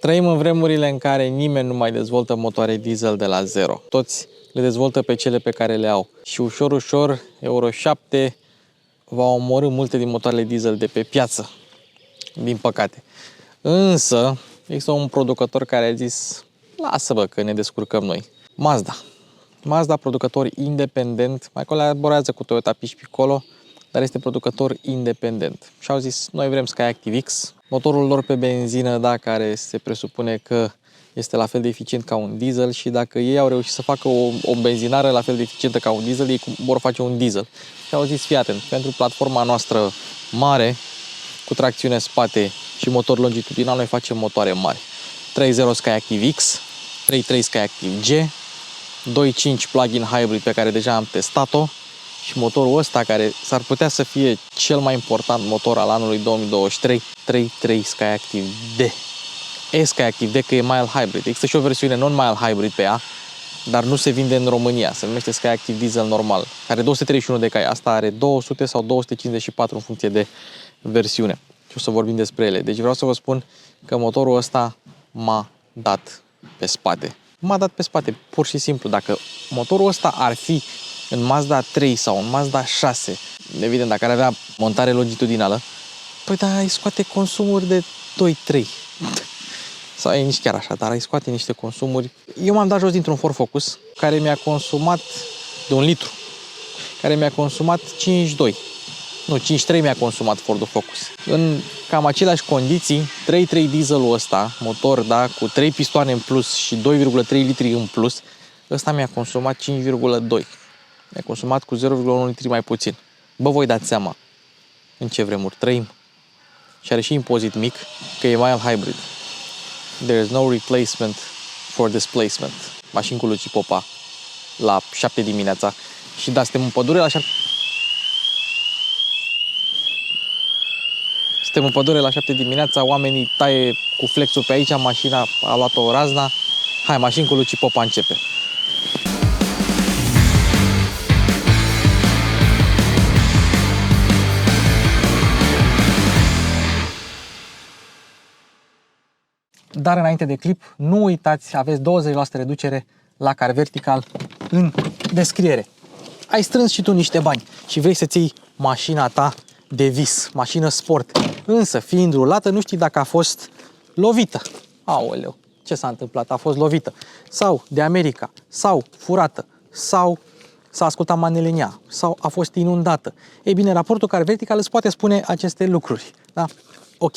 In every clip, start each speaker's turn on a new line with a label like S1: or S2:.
S1: Trăim în vremurile în care nimeni nu mai dezvoltă motoare diesel de la zero. Toți le dezvoltă pe cele pe care le au. Și ușor, ușor, Euro 7 va omorî multe din motoarele diesel de pe piață. Din păcate. Însă, există un producător care a zis, lasă bă că ne descurcăm noi. Mazda, producător independent, mai colaborează cu Toyota Piccolo, dar este producător independent. Și au zis, noi vrem Skyactiv X, motorul lor pe benzină, da, care se presupune că este la fel de eficient ca un diesel și dacă ei au reușit să facă o benzinară la fel de eficientă ca un diesel, ei vor face un diesel. Și au zis, fii atent, pentru platforma noastră mare, cu tracțiune spate și motor longitudinal, noi facem motoare mari. 3.0 Skyactiv X, 3.3 Skyactiv G, 2.5 plug-in hybrid pe care deja am testat-o și motorul ăsta care s-ar putea să fie cel mai important motor al anului 2023, 3.3 Skyactiv D. Skyactiv D că e mild hybrid. Există și o versiune non-mild hybrid pe ea, dar nu se vinde în România. Se numește Skyactiv Diesel normal. Are 231 de cai. Asta are 200 sau 254 în funcție de versiune. Și o să vorbim despre ele. Deci vreau să vă spun că motorul ăsta m-a dat pe spate. M-a dat pe spate, pur și simplu. Dacă motorul ăsta ar fi în Mazda 3 sau în Mazda 6, evident, dacă ar avea montare longitudinală, păi da, îi scoate consumuri de 2-3. Sau e nici chiar așa, dar îi scoate niște consumuri. Eu m-am dat jos dintr-un Ford Focus care mi-a consumat de 1 litru, care mi-a consumat 5,2. Nu, 5,3 mi-a consumat Ford Focus. În cam aceleași condiții, 3.3 dieselul ăsta, motor, da, cu 3 pistoane în plus și 2,3 litri în plus, ăsta mi-a consumat 5,2. Mi-a consumat cu 0,1 litri mai puțin. Bă, voi dați seama în ce vremuri trăim. Și are și impozit mic, că e mild hybrid. There is no replacement for displacement. Mașini cu Luci Popa la 7 dimineața. Și da, suntem în pădure la 7... Suntem în pădure la 7 dimineața, oamenii taie cu flexul pe aici, mașina a luat-o razna. Hai, mașini cu Luci Popa începe. Dar înainte de clip, nu uitați, aveți 20% reducere la Car Vertical în descriere. Ai strâns și tu niște bani și vrei să-ți iei mașina ta de vis, mașină sport. Însă, fiind rulată, nu știi dacă a fost lovită. Aoleu, ce s-a întâmplat? A fost lovită. Sau de America, sau furată, sau s-a ascultat manele în ea, sau a fost inundată. Ei bine, raportul Car Vertical îți poate spune aceste lucruri. Da? Ok.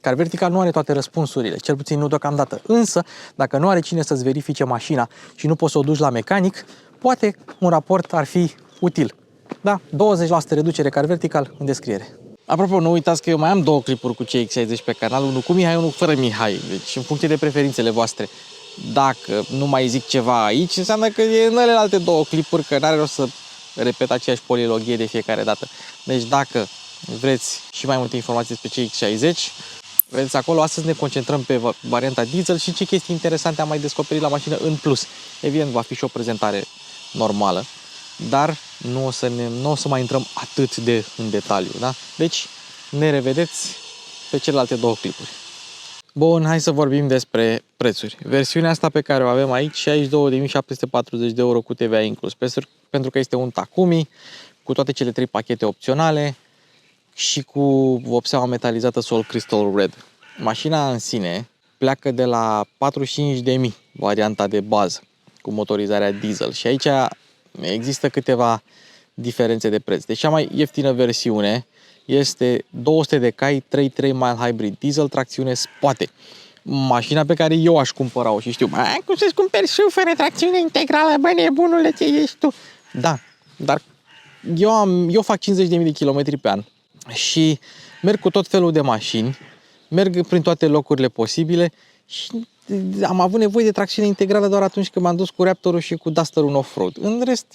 S1: Car Vertical nu are toate răspunsurile, cel puțin nu deocamdată. Însă, dacă nu are cine să-ți verifice mașina și nu poți să o duci la mecanic, poate un raport ar fi util. Da? 20% reducere Car Vertical în descriere. Apropo, nu uitați că eu mai am 2 clipuri cu CX-60 pe canal, unul cu Mihai, unul fără Mihai. Deci, în funcție de preferințele voastre. Dacă nu mai zic ceva aici, înseamnă că e în alte 2 clipuri, că n-are rost să repet aceeași polilogie de fiecare dată. Deci, dacă vreți și mai multe informații despre CX-60, vedeți acolo, astăzi ne concentrăm pe varianta diesel și ce chestii interesante am mai descoperit la mașină în plus. Evident, va fi și o prezentare normală, dar nu o să mai intrăm atât de în detaliu. Da? Deci, ne revedeți pe celelalte 2 clipuri. Bun, hai să vorbim despre prețuri. Versiunea asta pe care o avem aici, 62.740 de euro cu TVA inclus, pentru că este un Takumi cu toate cele 3 pachete opționale și cu vopseaua metalizată Soul Crystal Red. Mașina în sine pleacă de la 45.000, varianta de bază, cu motorizarea diesel. Și aici există câteva diferențe de preț. Deci cea mai ieftină versiune este 200 de cai, 3.3 mild hybrid diesel, tracțiune spate. Mașina pe care eu aș cumpăra-o și știu, cum să-ți cumperi și fără tracțiune integrală, bă, nebunule, ce ești tu? Da, dar eu fac 50.000 de kilometri pe an și merg cu tot felul de mașini, merg prin toate locurile posibile și am avut nevoie de tracțiune integrală doar atunci când m-am dus cu Raptorul și cu Duster-ul în off-road. În rest,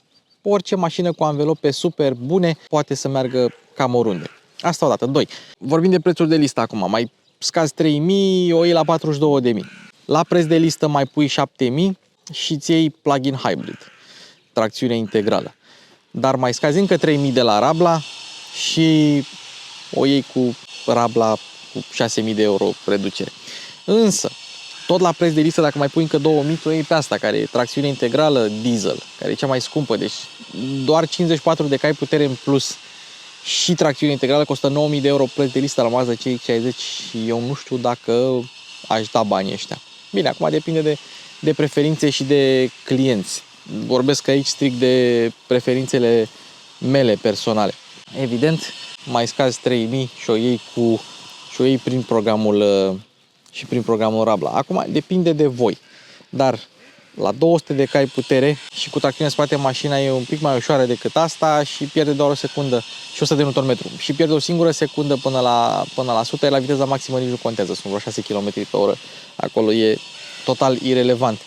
S1: orice mașină cu anvelope super bune poate să meargă cam oriunde. Asta odată. 2. Vorbim de prețuri de listă acum. Mai scazi 3.000, o iei la 42.000. La preț de listă mai pui 7.000 și îți iei plug-in hybrid, tracțiune integrală. Dar mai scazi încă 3.000 de la Rabla și o iei cu Rabla cu 6.000 de euro reducere. Însă, tot la preț de listă, dacă mai pui încă 2000, tu iei pe asta, care e tracțiune integrală diesel, care e cea mai scumpă, deci doar 54 de cai putere în plus și tracțiune integrală costă 9000 de euro preț de listă la Mazda CX-60 și eu nu știu dacă aș da banii ăștia. Bine, acum depinde de preferințe și de clienți. Vorbesc aici strict de preferințele mele personale. Evident, mai scazi 3000 și o iei prin programul Rabla. Acum depinde de voi. Dar la 200 de cai putere și cu tracțiune în spate mașina e un pic mai ușoară decât asta și pierde doar o secundă și 100 de Nm. Și pierde o singură secundă până la 100, iar la viteza maximă nici nu contează, sunt vreo 6 km/h. Acolo e total irelevant.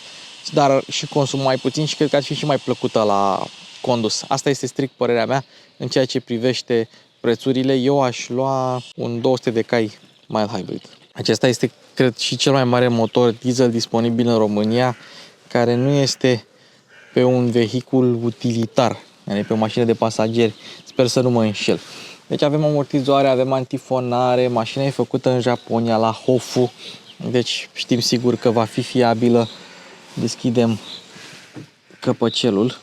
S1: Dar și consumă mai puțin și cred că ar fi și mai plăcută la condus. Asta este strict părerea mea în ceea ce privește prețurile. Eu aș lua un 200 de cai mild hybrid. Acesta este, cred, și cel mai mare motor diesel disponibil în România, care nu este pe un vehicul utilitar, yani pe o mașină de pasageri. Sper să nu mă înșel. Deci avem amortizoare, avem antifonare, mașina e făcută în Japonia, la Hofu, deci știm sigur că va fi fiabilă. Deschidem căpăcelul.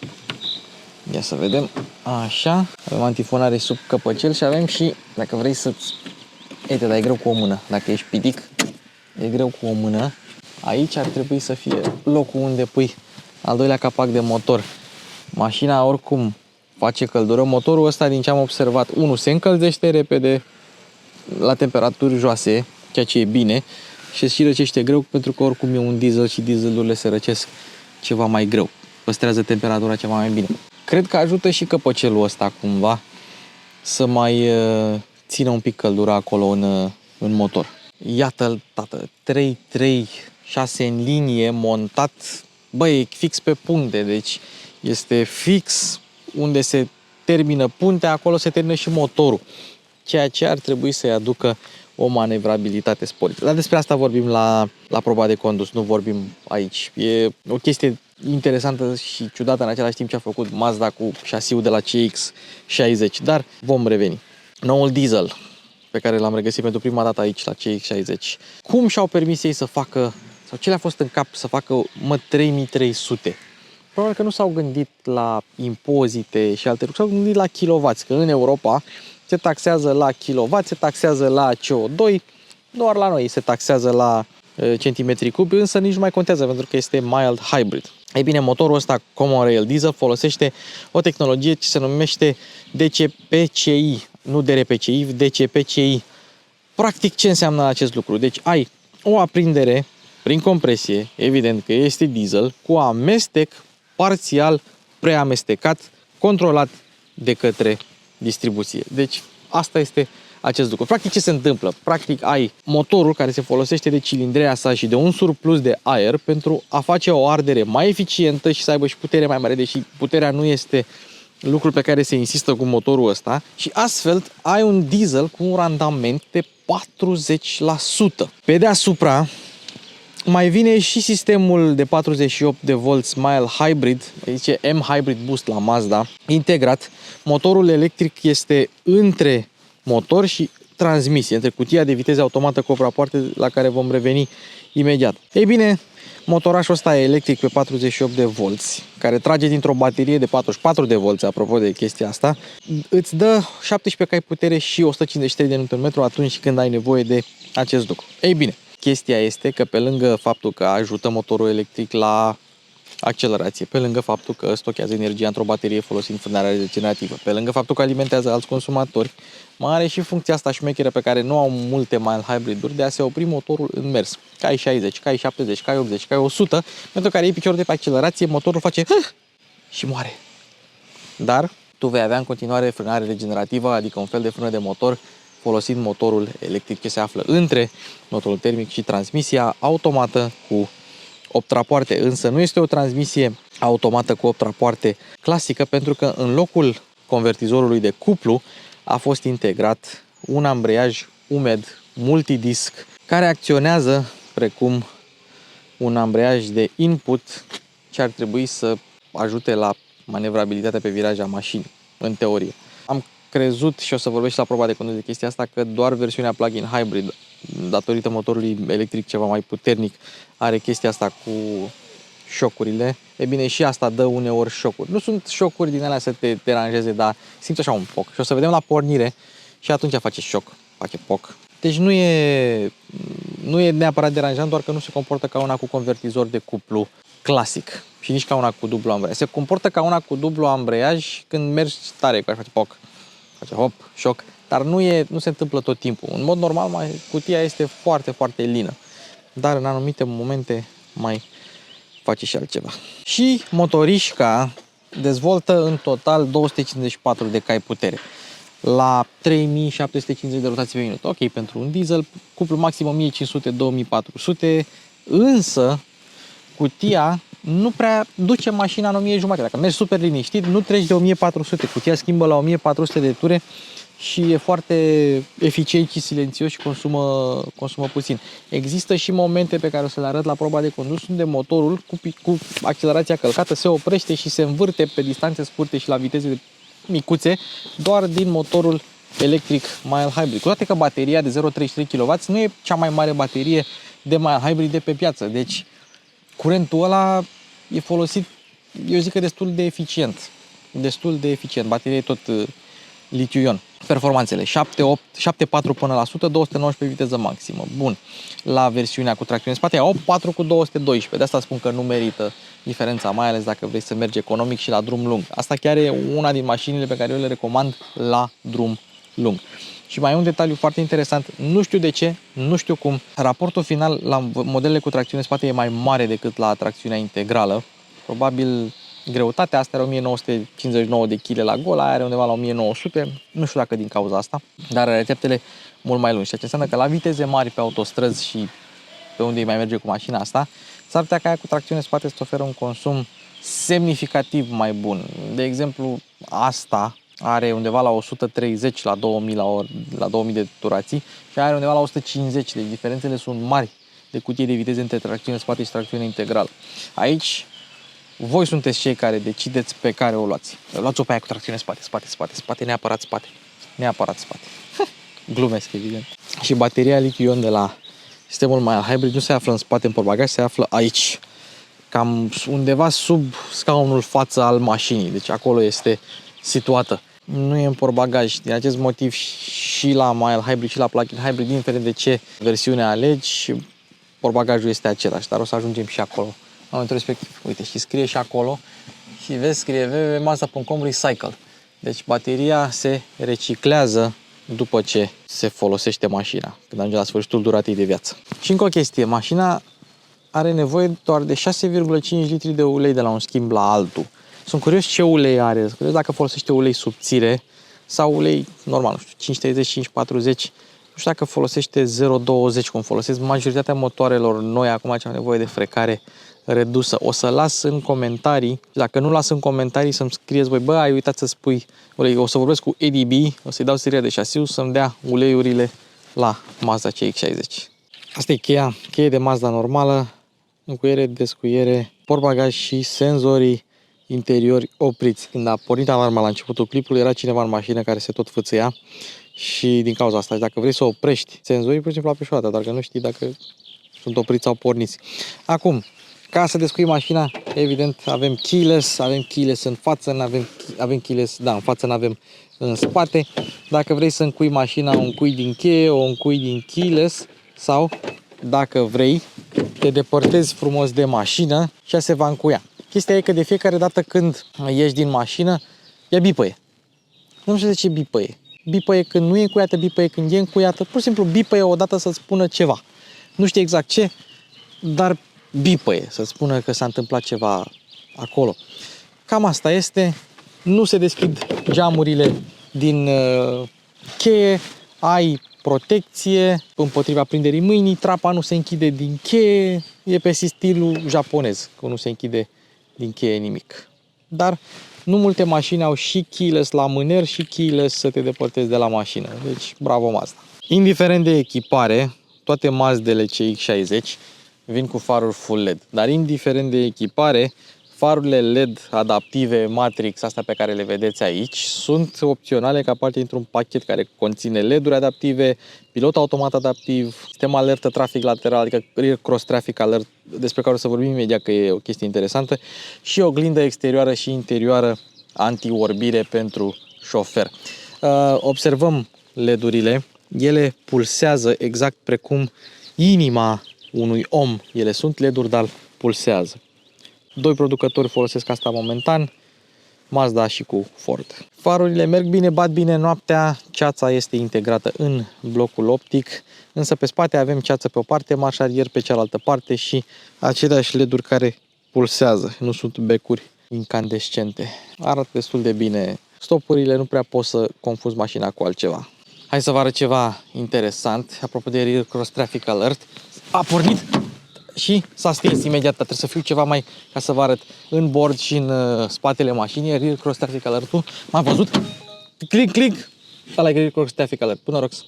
S1: Ia să vedem. Așa. Avem antifonare sub căpăcel și avem și, dacă vrei să-ți... Uite, dar e greu cu o mână. Dacă ești pitic, e greu cu o mână. Aici ar trebui să fie locul unde pui al doilea capac de motor. Mașina oricum face căldură. Motorul ăsta, din ce am observat, unul se încălzește repede la temperaturi joase, ceea ce e bine, și se răcește greu pentru că oricum e un diesel și dieselurile se răcesc ceva mai greu. Păstrează temperatura ceva mai bine. Cred că ajută și căpăcelul ăsta cumva să mai țină un pic căldura acolo în motor. Iată-l, tată, 336 în linie, montat, băi, e fix pe puncte, deci este fix unde se termină puntea, acolo se termină și motorul, ceea ce ar trebui să-i aducă o manevrabilitate sporită. Dar despre asta vorbim la proba de condus, nu vorbim aici. E o chestie interesantă și ciudată în același timp ce a făcut Mazda cu șasiul de la CX-60, dar vom reveni. Noul diesel pe care l-am regăsit pentru prima dată aici la CX-60. Cum și-au permis ei să facă, sau ce le-a fost în cap să facă, 3300? Probabil că nu s-au gândit la impozite și alte lucruri, s-au gândit la kilowați, că în Europa se taxează la kilowatt, se taxează la CO2, doar la noi se taxează la centimetri cubi, însă nici nu mai contează pentru că este mild hybrid. Ei bine, motorul ăsta Common Rail Diesel folosește o tehnologie ce se numește DCPCI, nu DRPCI, DCPCI. Practic, ce înseamnă acest lucru? Deci ai o aprindere prin compresie, evident că este diesel, cu amestec parțial preamestecat, controlat de către distribuție. Deci asta este acest lucru. Practic ce se întâmplă? Practic ai motorul care se folosește de cilindrea sa și de un surplus de aer pentru a face o ardere mai eficientă și să aibă și putere mai mare, deși puterea nu este lucrul pe care se insistă cu motorul ăsta, și astfel ai un diesel cu un randament de 40%. Pe deasupra mai vine și sistemul de 48 de volts mild hybrid, zice M-Hybrid Boost la Mazda, integrat. Motorul electric este între motor și transmisie, între cutia de viteze automată cu 8 rapoarte, la care vom reveni imediat. Ei bine, motorașul ăsta e electric pe 48 de volți, care trage dintr-o baterie de 44 de volți, apropo de chestia asta, îți dă 17 cai putere și 153 de Nm atunci când ai nevoie de acest lucru. Ei bine, chestia este că pe lângă faptul că ajută motorul electric la accelerație, pe lângă faptul că stochează energia într-o baterie folosind frânarea regenerativă, pe lângă faptul că alimentează alți consumatori, mai are și funcția asta șmecheră pe care nu au multe mild hybrid-uri de a se opri motorul în mers. Cai 60, cai 70, cai 80, cai 100, pentru care iei piciorul de pe accelerație, motorul face și moare. Dar tu vei avea în continuare frânare regenerativă, adică un fel de frână de motor, folosind motorul electric ce se află între motorul termic și transmisia automată cu 8 rapoarte. Însă nu este o transmisie automată cu 8 rapoarte clasică, pentru că în locul convertizorului de cuplu a fost integrat un ambreiaj umed multidisc care acționează precum un ambreiaj de input ce ar trebui să ajute la manevrabilitatea pe viraje a mașinii, în teorie. Am crezut, și o să vorbesc la proba de condus de chestia asta, că doar versiunea plug-in hybrid datorită motorului electric ceva mai puternic, are chestia asta cu șocurile. E bine, și asta dă uneori șocuri. Nu sunt șocuri din alea să te deranjeze, dar simți așa un poc. Și o să vedem la pornire și atunci face șoc, face poc. Deci nu e neapărat deranjant, doar că nu se comportă ca una cu convertizor de cuplu clasic și nici ca una cu dublu ambreiaj. Se comportă ca una cu dublu ambreiaj când mergi tare, care face poc, face hop, șoc, dar nu se întâmplă tot timpul. În mod normal, cutia este foarte, foarte lină, dar în anumite momente mai face și altceva. Și motorișca dezvoltă în total 254 de cai putere la 3750 de rotații pe minut. Ok, pentru un diesel, cuplu maxim 1500-2400, însă cutia nu prea duce mașina în 1500. Dacă mergi super liniștit, nu treci de 1400. Cutia schimbă la 1400 de ture și e foarte eficient și silențios și consumă puțin. Există și momente pe care o să le arăt la proba de condus unde motorul cu accelerația călcată se oprește și se învârte pe distanțe scurte și la viteze micuțe doar din motorul electric mild hybrid. Cu toate că bateria de 0,33 kW nu e cea mai mare baterie de mild hybrid de pe piață. Deci curentul ăla e folosit, eu zic că destul de eficient. Destul de eficient. Bateria e tot litiu-ion. Performanțele 7.4 până la 100, 219 viteză maximă. Bun. La versiunea cu tracțiune în spate, 8.4 cu 212. De asta spun că nu merită diferența, mai ales dacă vrei să mergi economic și la drum lung. Asta chiar e una din mașinile pe care eu le recomand la drum lung. Și mai e un detaliu foarte interesant, nu știu de ce, nu știu cum, raportul final la modelele cu tracțiune în spate e mai mare decât la tracțiunea integrală. Probabil greutatea asta are 1959 de kg la gol, aia are undeva la 1900, nu știu dacă din cauza asta, dar are rețeptele mult mai lungi. Ceea ce înseamnă că la viteze mari pe autostrăzi și pe unde îi mai merge cu mașina asta, s-ar putea ca aia cu tracțiune în spate să oferă un consum semnificativ mai bun. De exemplu, asta are undeva la 130 la 2000 la 2000 de turații și are undeva la 150, deci diferențele sunt mari de cutie de viteze între tracțiune în spate și tracțiune integrală. Aici voi sunteți cei care decideți pe care o luați. Luați-o pe aia cu tracțiune spate, neapărat spate. Neapărat spate. Glumesc, evident. Și bateria litiu-ion de la sistemul mild hybrid nu se află în spate în portbagaj, se află aici. Cam undeva sub scaunul față al mașinii. Deci acolo este situată. Nu e în portbagaj. Din acest motiv și la mild hybrid și la plug-in hybrid, indiferent de ce versiune alegi, portbagajul este același, dar o să ajungem și acolo. În momentul respectiv, uite, și scrie și acolo și vezi, scrie www.mazda.com recycle. Deci bateria se reciclează după ce se folosește mașina, când ajunge la sfârșitul duratei de viață. Și încă o chestie, mașina are nevoie doar de 6,5 litri de ulei de la un schimb la altul. Sunt curios ce ulei are, sunt curios dacă folosește ulei subțire sau ulei normal, nu știu, 5,30, 5,40. Nu știu dacă folosește 0,20 cum folosesc majoritatea motoarelor noi acum ce au nevoie de frecare redusă. O să las în comentarii, dacă nu las în comentarii să-mi scrieți voi, ai uitat să spui ulei. O să vorbesc cu ADB, o să-i dau seria de șasiu să-mi dea uleiurile la Mazda CX-60. Asta e cheie de Mazda normală, încuiere, descuiere, portbagaj și senzorii interiori opriți. Când a pornit alarma la începutul clipului, era cineva în mașină care se tot fâțâia și din cauza asta, dacă vrei să oprești senzorii, pur și simplu apeși o dată, dacă nu știi dacă sunt opriți sau porniți. Acum, ca să descuim mașina, evident, avem keyless în față, avem keyless, da, în față n-avem în spate. Dacă vrei să încui mașina, o încui din cheie, o încui din keyless sau, dacă vrei, te depărtezi frumos de mașină și ea se va încuia. Chestia e că de fiecare dată când ieși din mașină, ea bipăie. Nu știu de ce bipăie. Bipăie când nu e încuiată, bipăie când e încuiată, pur și simplu bipăie odată să-ți spună ceva. Nu știu exact ce, dar bipăie, să spună că s-a întâmplat ceva acolo. Cam asta este. Nu se deschid geamurile din cheie, ai protecție împotriva prinderii mâinii, trapa nu se închide din cheie, e pe stilul japonez, că nu se închide din cheie nimic. Dar nu multe mașini au și keyless la mâner și keyless să te depărtezi de la mașină. Deci, bravo Mazda! Indiferent de echipare, toate Mazdele CX-60 vin cu faruri full LED. Dar indiferent de echipare, Farurile LED adaptive Matrix, astea pe care le vedeți aici, sunt opționale ca parte dintr-un pachet care conține LED-uri adaptive, pilot automat adaptiv, sistem alertă trafic lateral, adică Rear Cross Traffic Alert, despre care o să vorbim imediat că e o chestie interesantă, și oglindă exterioară și interioară anti-orbire pentru șofer. Observăm LED-urile, ele pulsează exact precum inima unui om. Ele sunt LED-uri, dar pulsează. Doi producători folosesc asta momentan, Mazda și cu Ford. Farurile merg bine, bat bine noaptea, ceața este integrată în blocul optic, însă pe spate avem ceață pe o parte, marș arier pe cealaltă parte și aceleași LED-uri care pulsează, nu sunt becuri incandescente. Arată destul de bine stopurile, nu prea poți să confunzi mașina cu altceva. Hai să vă arăt ceva interesant, apropo de Rear Cross Traffic Alert. A pornit și s-a stins imediat, trebuie să fiu ceva mai, ca să vă arăt, în bord și în spatele mașinii. Rear Cross Traffic Alert-ul, m-am văzut? Click, ăla e Rear Cross Traffic Alert, până rox.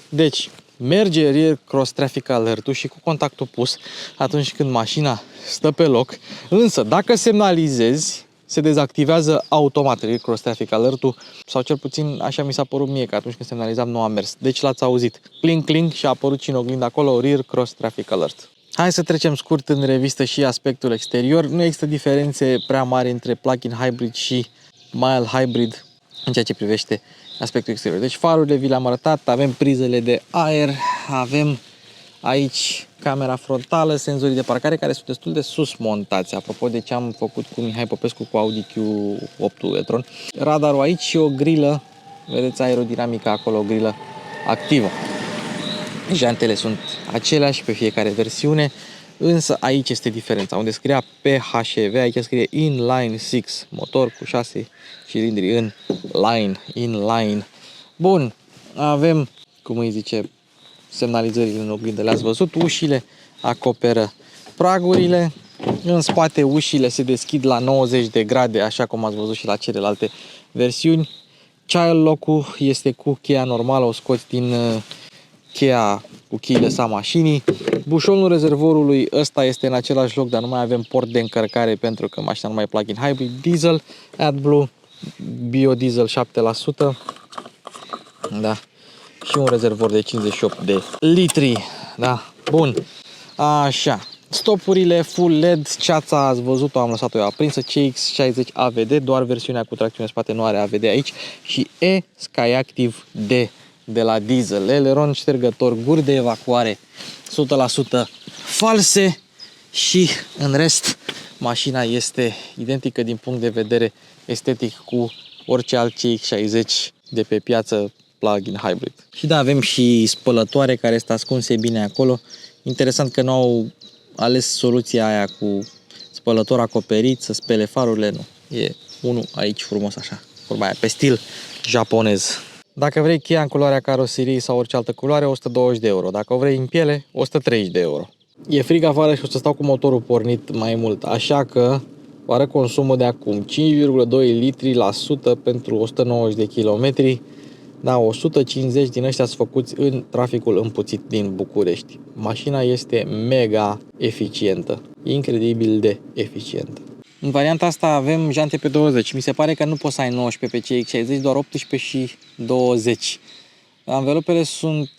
S1: Deci, merge Rear Cross Traffic Alert-ul și cu contactul pus atunci când mașina stă pe loc, însă dacă semnalizezi, se dezactivează automat Rear Cross Traffic Alert-ul, sau cel puțin așa mi s-a părut mie, că atunci când semnalizam nu a mers. Deci l-ați auzit. Cling și a apărut și în oglindă acolo Rear Cross Traffic Alert. Hai să trecem scurt în revistă și aspectul exterior. Nu există diferențe prea mari între plug-in hybrid și mild hybrid în ceea ce privește aspectul exterior. Deci farurile vi le-am arătat, avem prizele de aer, avem aici camera frontală, senzorii de parcare care sunt destul de sus montați, apropo de ce am făcut cu Mihai Popescu cu Audi Q8 e-tron. Radarul aici și o grilă, vedeți aerodinamica acolo, o grilă activă. Jantele sunt aceleași pe fiecare versiune, însă aici este diferența, unde scria PHEV, aici scrie Inline 6, motor cu 6 cilindri în inline. Bun, avem, cum îi zice, semnalizările în oglindă, le-ați văzut, ușile acoperă pragurile, în spate ușile se deschid la 90 de grade, așa cum ați văzut și la celelalte versiuni. Child lock-ul este cu cheia normală, o scoți din cheia cu cheile sa mașinii. Bușonul rezervorului ăsta este în același loc, dar nu mai avem port de încărcare pentru că mașina nu mai e plug-in hybrid. Diesel, AdBlue, biodiesel 7%. Da. Și un rezervor de 58 de litri. Da. Bun. Așa. Stopurile full LED, ceața ați văzut-o, am lăsat-o eu aprinsă, CX60 AVD, doar versiunea cu tracțiune spate nu are AVD aici, și e-Skyactiv D de la diesel, eleron ștergător, guri de evacuare 100% false și în rest mașina este identică din punct de vedere estetic cu orice alt CX60 de pe piață plug-in hybrid. Și da, avem și spălătoare care este ascunse bine acolo. Interesant că nu au ales soluția aia cu spălător acoperit, să spele farurile, nu. E unul aici frumos așa, vorba aia, pe stil japonez. Dacă vrei cheia în culoarea caroseriei sau orice altă culoare, 120 de euro. Dacă o vrei în piele, 130 de euro. E frig afară și o să stau cu motorul pornit mai mult, așa că vă arăt consumul de acum. 5,2 litri la 100 pentru 190 de kilometri. Da, 150 din ăștia sunt făcuți în traficul împuțit din București. Mașina este mega eficientă, incredibil de eficientă. În varianta asta avem jante pe 20. Mi se pare că nu poți să ai 19 pe CX60, doar 18 și 20. Anvelopele sunt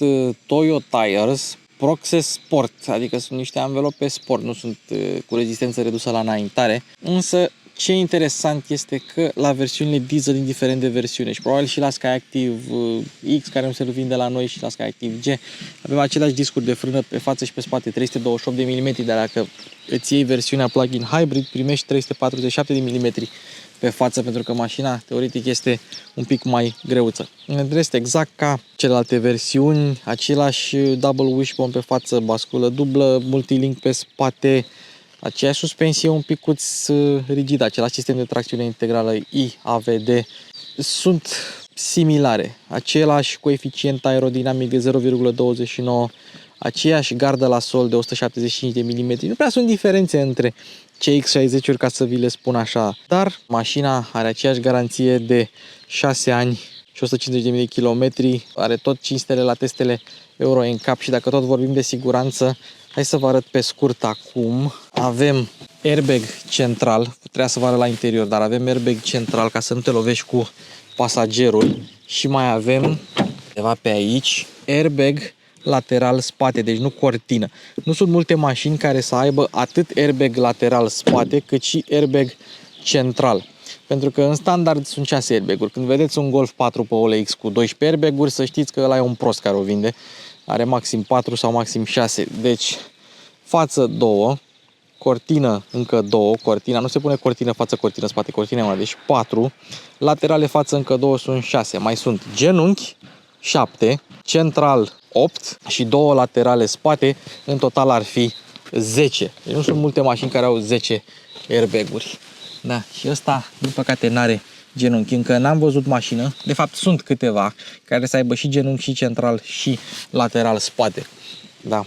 S1: Toyo Tires Proxes Sport, adică sunt niște anvelope sport, nu sunt cu rezistență redusă la înaintare, însă ce interesant este că la versiunile diesel, indiferent de versiune, și probabil și la Skyactiv X, care nu se vinde la noi, și la Skyactiv G, avem aceleași discuri de frână pe față și pe spate, 328 de mm, dar dacă îți iei versiunea plug-in hybrid, primești 347 de mm pe față, pentru că mașina, teoretic, este un pic mai greuță. În rest, exact ca celelalte versiuni, același double wishbone pe față, basculă dublă, multilink pe spate, aceeași suspensie un picuț rigidă, același sistem de tracțiune integrală i-AVD, sunt similare, același coeficient aerodinamic de 0,29, aceeași gardă la sol de 175 de mm. Nu prea sunt diferențe între CX60-uri, ca să vi le spun așa, dar mașina are aceeași garanție de 6 ani și 150.000 de kilometri, are tot 5 stele la testele Euro NCAP și dacă tot vorbim de siguranță, hai să vă arăt pe scurt acum. Avem airbag central, trebuia să vară la interior, dar avem airbag central ca să nu te lovești cu pasagerul și mai avem ceva pe aici, airbag lateral spate, deci nu cortină. Nu sunt multe mașini care să aibă atât airbag lateral spate cât și airbag central. Pentru că în standard sunt 6 airbag-uri. Când vedeți un Golf 4 pe OLX cu 12 airbag-uri, să știți că ăla e un prost care o vinde. Are maxim 4 sau maxim 6. Deci, față 2, cortină încă 2, cortina, nu se pune cortină față, cortină spate, cortină mai, deci 4, laterale față încă 2 sunt 6. Mai sunt genunchi 7, central 8 și 2 laterale spate, în total ar fi 10. Deci nu sunt multe mașini care au 10 airbag-uri. Da, și ăsta, din păcate, n-are genunchi. Încă n-am văzut mașină. De fapt, sunt câteva care să aibă și genunchi, și central, și lateral spate. Da,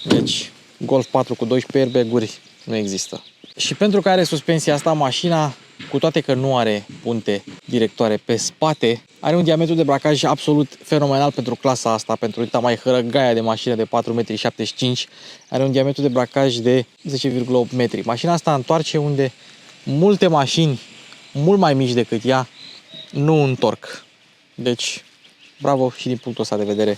S1: deci Golf 4 cu 12 airbag-uri nu există. Și pentru că are suspensia asta, mașina, cu toate că nu are punte directoare pe spate, are un diametru de bracaj absolut fenomenal pentru clasa asta, pentru uita mai hărăgaia de mașină de 4,75 m, are un diametru de bracaj de 10,8 metri. Mașina asta întoarce unde multe mașini mult mai mici decât ea nu întorc. Deci, bravo și din punctul ăsta de vedere,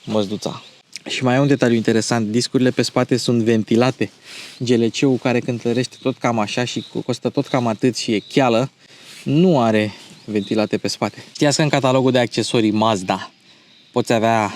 S1: măzduța. Și mai e un detaliu interesant, discurile pe spate sunt ventilate. GLC-ul, care cântărește tot cam așa și costă tot cam atât și e cheală, nu are ventilate pe spate. Știați că în catalogul de accesorii Mazda poți avea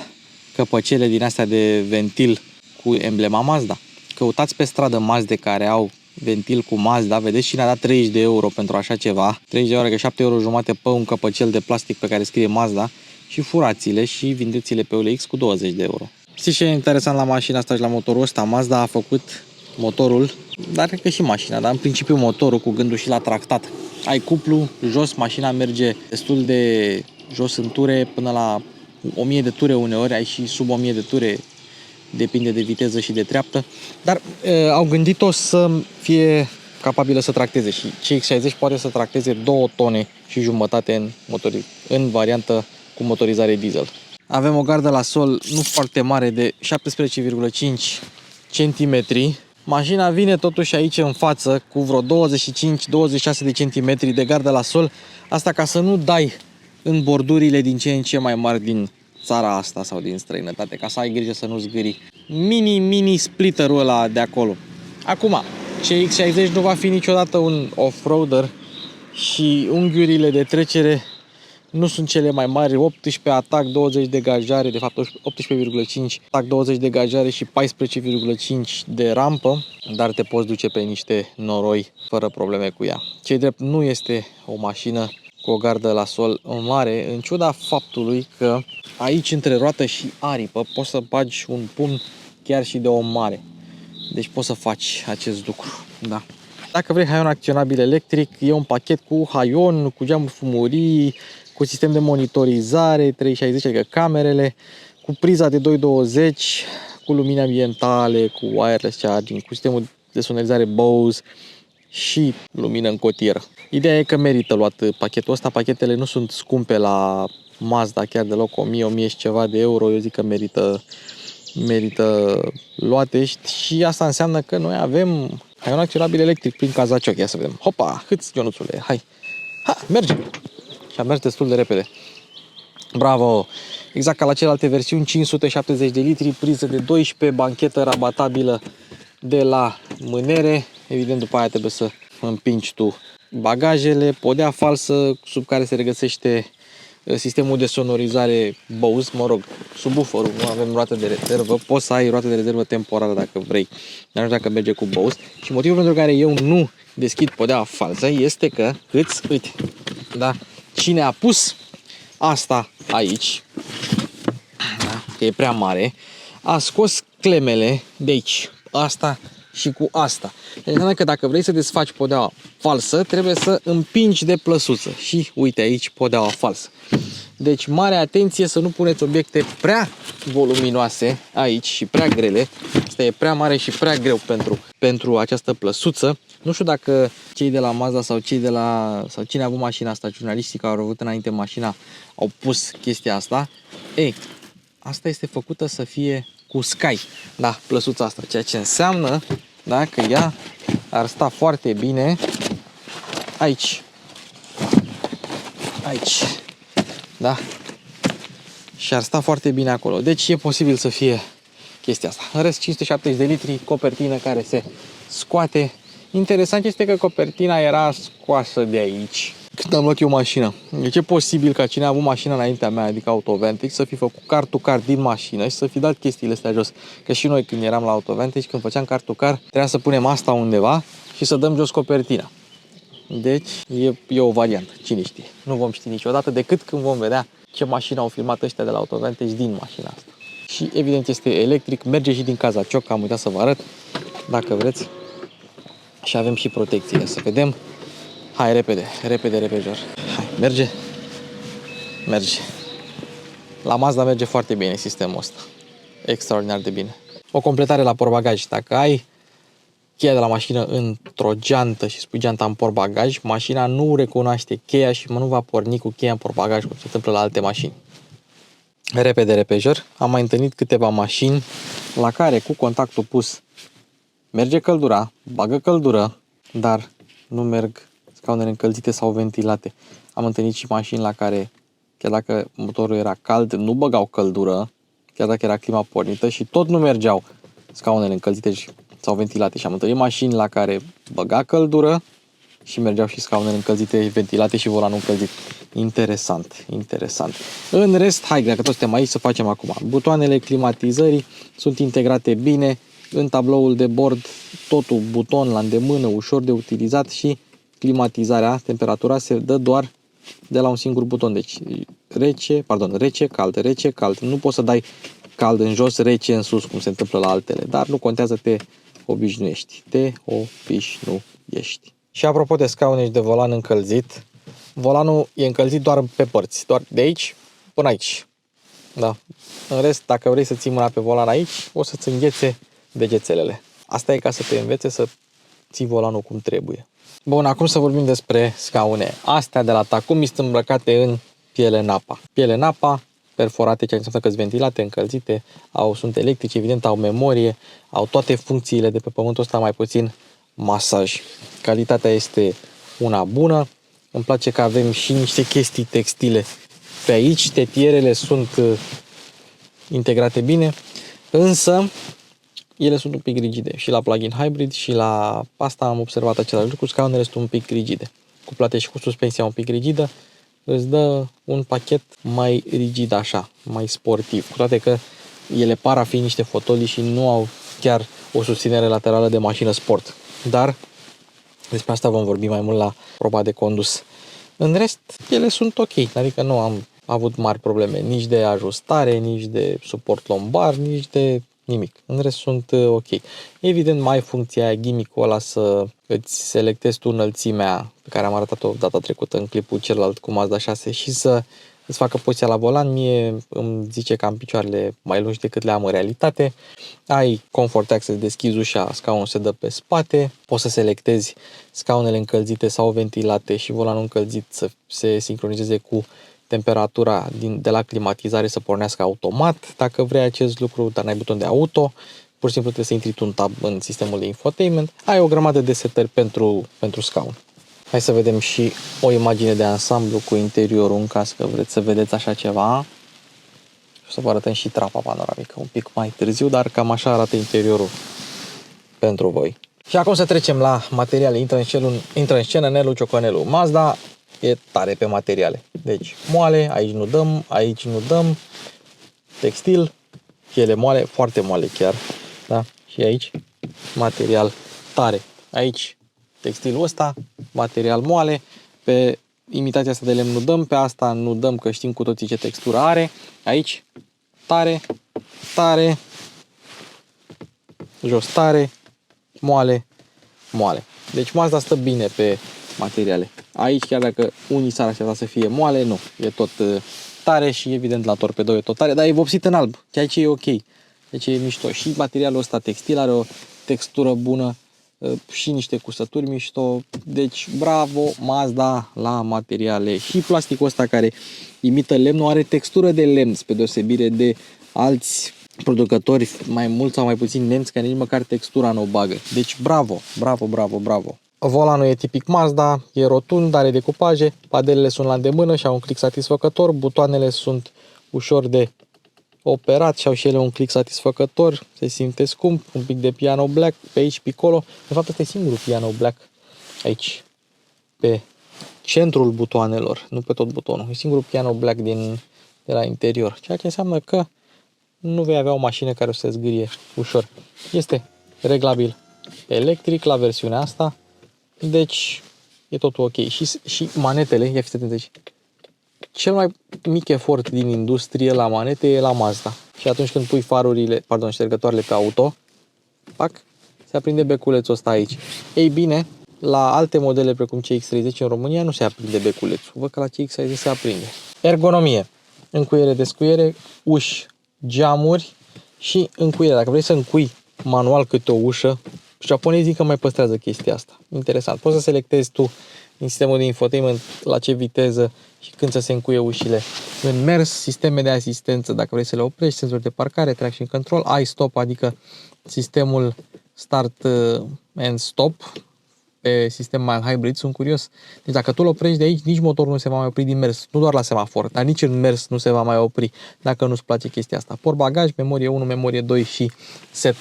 S1: căpăcele din astea de ventil cu emblema Mazda. Căutați pe stradă Mazde care au ventil cu Mazda, vedeți, și ne-a dat 30 de euro pentru așa ceva. 30 de euro, că 7,5 euro pe un căpăcel de plastic pe care scrie Mazda, și furați-le și vindeți-le pe OLX cu 20 de euro. Știți ce e interesant la mașina asta și la motorul ăsta? Mazda a făcut motorul, dar cred că și mașina, dar în principiu motorul cu gândul și la tractat. Ai cuplu jos, mașina merge destul de jos în ture, până la 1000 de ture uneori, ai și sub 1000 de ture, depinde de viteză și de treaptă, dar au gândit-o să fie capabilă să tracteze și CX-60 poate să tracteze 2 tone și jumătate în variantă cu motorizare diesel. Avem o gardă la sol nu foarte mare, de 17,5 cm. Mașina vine totuși aici în față cu vreo 25-26 de cm de gardă la sol. Asta ca să nu dai în bordurile din ce în ce mai mari din țara asta sau din străinătate, ca să ai grijă să nu zgâri mini splitterul ăla de acolo. Acum, CX-60 nu va fi niciodată un off-roader și unghiurile de trecere nu sunt cele mai mari, 18 atac, 20 de gajare, de fapt 18,5 atac, 20 de gajare și 14,5 de rampă, dar te poți duce pe niște noroi fără probleme cu ea. Ce-i drept, nu este o mașină cu o gardă la sol mare, în ciuda faptului că aici între roată și aripă poți să bagi un pumn chiar și de om mare. Deci poți să faci acest lucru, da. Dacă vrei haion acționabil electric, e un pachet cu haion, cu geamuri fumurii, cu sistem de monitorizare 360, adică camerele, cu priza de 220, cu lumini ambientale, cu wireless charging, cu sistemul de sonorizare Bose și lumină în cotieră. Ideea e că merită luat pachetul ăsta. Pachetele nu sunt scumpe la Mazda, chiar deloc, 1000 și ceva de euro. Eu zic că merită luate și asta înseamnă că noi avem haion acționabil electric prin cazacioc. Ia să vedem. Hopa, hâți, Ionuțule, hai. Ha, merge. Și a mers destul de repede. Bravo! Exact ca la celelalte versiuni, 570 de litri, priză de 12, banchetă rabatabilă de la mânere. Evident, după aia trebuie să împingi tu bagajele, podea falsă sub care se regăsește sistemul de sonorizare Bose, mă rog, subwooferul, nu avem roată de rezervă, poți să ai roată de rezervă temporară dacă vrei, dar nu știu dacă merge cu Bose. Și motivul pentru care eu nu deschid podea falsă este că, uite, da, cine a pus asta aici, da, că e prea mare, a scos clemele de aici, asta și cu asta. Înseamnă că dacă vrei să desfaci podeaua falsă, trebuie să împingi de plăsuță. Și uite aici podeaua falsă. Deci mare atenție să nu puneți obiecte prea voluminoase aici și prea grele. Asta e prea mare și prea greu pentru această plăsuță. Nu știu dacă cei de la Mazda sau cine a avut mașina asta, jurnaliștii care au avut înainte mașina, au pus chestia asta. Ei, asta este făcută să fie cu Sky, da, plăsuța asta, ceea ce înseamnă, da, că ea ar sta foarte bine aici. Aici. Da? Și ar sta foarte bine acolo. Deci e posibil să fie chestia asta. În rest, 570 de litri, copertină care se scoate. Interesant este că copertina era scoasă de aici când am luat eu mașina. Deci e posibil ca cine a avut mașina înaintea mea, adică Autovantage, să fi făcut car to car din mașină și să fi dat chestiile astea jos. Că și noi când eram la Autovantage, când făceam car to car, trebuia să punem asta undeva și să dăm jos copertina. Deci e o variantă, cine știe. Nu vom ști niciodată decât când vom vedea ce mașină au filmat ăștia de la Autovantage din mașina asta. Și evident este electric, merge și din cazacioc, am uitat să vă arăt, dacă vreți. Și avem și protecțiile, să vedem. Hai, repede, repede, repejor. Hai, merge. Merge. La Mazda merge foarte bine sistemul ăsta. Extraordinar de bine. O completare la portbagaj. Dacă ai cheia de la mașină într-o geantă și spui geanta în portbagaj, mașina nu recunoaște cheia și nu va porni cu cheia în portbagaj, cum se întâmplă la alte mașini. Repede, repejor. Am mai întâlnit câteva mașini la care cu contactul pus merge căldura, bagă căldură, dar nu merg scaunele încălzite sau ventilate. Am întâlnit și mașini la care, chiar dacă motorul era cald, nu băgau căldură, chiar dacă era clima pornită și tot nu mergeau scaunele încălzite sau ventilate. Și am întâlnit mașini la care băga căldură și mergeau și scaunele încălzite, ventilate și volanul încălzit. Interesant, interesant. În rest, hai, dacă toți suntem aici, să facem acum. Butoanele climatizării sunt integrate bine în tabloul de bord, totul buton la îndemână, ușor de utilizat și climatizarea, temperatura se dă doar de la un singur buton. Deci rece, cald, rece, cald. Nu poți să dai cald în jos, rece în sus, cum se întâmplă la altele, dar nu contează, te obișnuiești. Te obișnuiești. Și apropo de scaune și de volan încălzit, volanul e încălzit doar pe părți, doar de aici până aici. Da. În rest, dacă vrei să ții mâna pe volan aici, o să-ți înghețe degețelele. Asta e ca să te învețe să ții volanul cum trebuie. Bun, acum să vorbim despre scaune. Astea de la Takumi sunt îmbrăcate în piele Nappa. Piele Nappa, perforate, ceea ce înseamnă că sunt ventilate, încălzite, sunt electrice, evident, au memorie, au toate funcțiile de pe pământul ăsta, mai puțin masaj. Calitatea este una bună. Îmi place că avem și niște chestii textile pe aici. Tetierele sunt integrate bine, însă ele sunt un pic rigide. Și la plug-in hybrid și la asta am observat același lucru. Scaunele sunt un pic rigide. Cuplate și cu suspensia un pic rigidă, îți dă un pachet mai rigid așa, mai sportiv. Cu toate că ele par a fi niște fotolii și nu au chiar o susținere laterală de mașină sport. Dar despre asta vom vorbi mai mult la proba de condus. În rest, ele sunt ok, adică nu am avut mari probleme nici de ajustare, nici de suport lombar, nici de nimic. În rest sunt ok. Evident, mai funcția aia, gimmick-ul ăla să îți selectezi tu înălțimea pe care am arătat-o data trecută în clipul celălalt cu Mazda 6 și să îți facă poziția la volan. Mie îmi zice că am picioarele mai lungi decât le am în realitate. Ai Comfort Access, deschizi ușa, scaunul se dă pe spate. Poți să selectezi scaunele încălzite sau ventilate și volanul încălzit să se sincronizeze cu temperatura de la climatizare, să pornească automat dacă vrei acest lucru, dar n-ai buton de auto. Pur și simplu trebuie să intri tu în tab în sistemul de infotainment. Ai o grămadă de setări pentru scaun. Hai să vedem și o imagine de ansamblu cu interiorul, în caz că vreți să vedeți așa ceva. O să vă arătăm și trapa panoramică un pic mai târziu, dar cam așa arată interiorul pentru voi. Și acum să trecem la materiale. Intră în scenă Nelu Ciocanelu. Mazda e tare pe materiale. Deci moale, aici nu dăm, aici nu dăm. Textil, piele moale, foarte moale chiar. Da? Și aici material tare. Aici textilul ăsta, material moale. Pe imitația asta de lemn nu dăm, pe asta nu dăm, că știm cu toții ce textură are. Aici tare, tare, jos tare, moale, moale. Deci Mazda stă bine pe materiale. Aici, chiar dacă unii s-ar aștepta să fie moale, nu. E tot tare și evident la torpedo e tot tare, dar e vopsit în alb, ceea ce e ok. Deci e mișto. Și materialul ăsta textil are o textură bună și niște cusături mișto. Deci bravo Mazda la materiale. Și plasticul ăsta care imită lemnul are textură de lemn, spre deosebire de alți producători mai mulți sau mai puțin nemți, care nici măcar textura nu o bagă. Deci bravo, bravo, bravo, bravo. Volanul e tipic Mazda, e rotund, are decupaje, padelele sunt la îndemână și au un click satisfăcător, butoanele sunt ușor de operat și au și ele un click satisfăcător, se simte scump, un pic de piano black pe aici, pe acolo. De fapt, este singurul piano black aici, pe centrul butoanelor, nu pe tot butonul. E singurul piano black de la interior, ceea ce înseamnă că nu vei avea o mașină care o să zgârie ușor. Este reglabil electric la versiunea asta, deci e totul ok. Și manetele, ia fiți atenți aici. Cel mai mic efort din industrie la manete e la Mazda. Și atunci când pui ștergătoarele pe auto, pac, se aprinde beculețul ăsta aici. Ei bine, la alte modele precum CX-30 în România nu se aprinde beculețul. Văd că la CX-60 se aprinde. Ergonomie. Încuiere, descuiere, uși, geamuri și încuiere. Dacă vrei să încui manual câte o ușă, japonezii încă mai păstrează chestia asta. Interesant. Poți să selectezi tu din sistemul de infotainment la ce viteză și când să se încuie ușile în mers, sisteme de asistență dacă vrei să le oprești, senzori de parcare, traction control, iStop, adică sistemul start and stop pe sistem mild hybrid, sunt curios. Deci dacă tu îl oprești de aici, nici motorul nu se va mai opri din mers, nu doar la semafor, dar nici în mers nu se va mai opri dacă nu-ți place chestia asta. Portbagaj, memorie 1, memorie 2 și set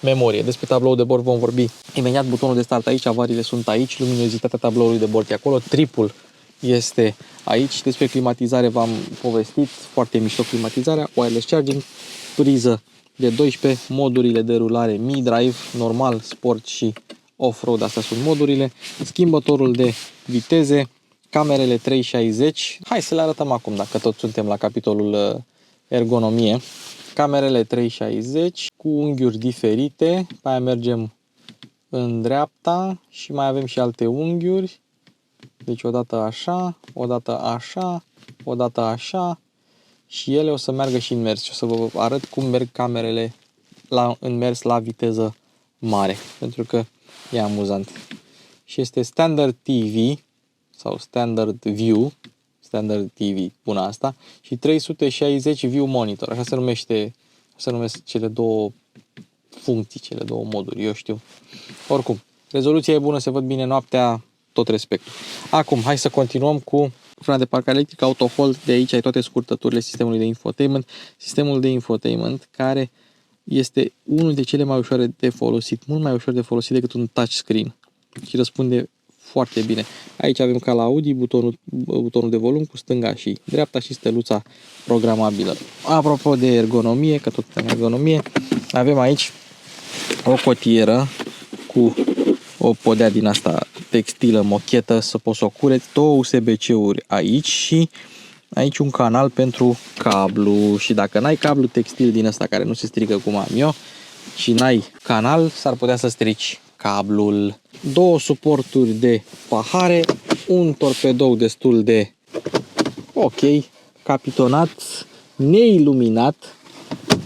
S1: memorie. Despre tablou de bord vom vorbi imediat. Butonul de start aici, avariile sunt aici, luminozitatea tabloului de bord e acolo, tripul este aici. Despre climatizare v-am povestit, foarte mișto climatizarea, wireless charging, priză de 12, modurile de rulare Mi Drive, normal, sport și off-road, astea sunt modurile, schimbătorul de viteze, camerele 360. Hai să le arătăm acum, dacă tot suntem la capitolul ergonomie. Camerele 360 cu unghiuri diferite, pe aia mergem în dreapta și mai avem și alte unghiuri. Deci odată așa, odată așa, odată așa și ele o să meargă și în mers. Și o să vă arăt cum merg camerele în mers la viteză mare, pentru că e amuzant. Și este Standard TV sau Standard View, Standard TV, bună asta, și 360 View Monitor, așa se numesc cele două funcții, cele două moduri, eu știu. Oricum, rezoluția e bună, se văd bine noaptea, tot respectul. Acum, hai să continuăm cu frâna de parcare electrică, auto hold, de aici ai toate scurtăturile sistemului de infotainment. Sistemul de infotainment care este unul de cele mai ușoare de folosit, mult mai ușor de folosit decât un touchscreen și răspunde foarte bine. Aici avem ca la Audi butonul de volum cu stânga și dreapta și steluța programabilă. Apropo de ergonomie, că tot în ergonomie, avem aici o cotieră cu o podea din asta textilă, mochetă, să poți să o cureți, două USB-C-uri aici și aici un canal pentru cablu. Și dacă n-ai cablu textil din ăsta care nu se strică cum am eu și n-ai canal, s-ar putea să strici cablul. Două suporturi de pahare, un torpedou destul de ok, capitonat, neiluminat,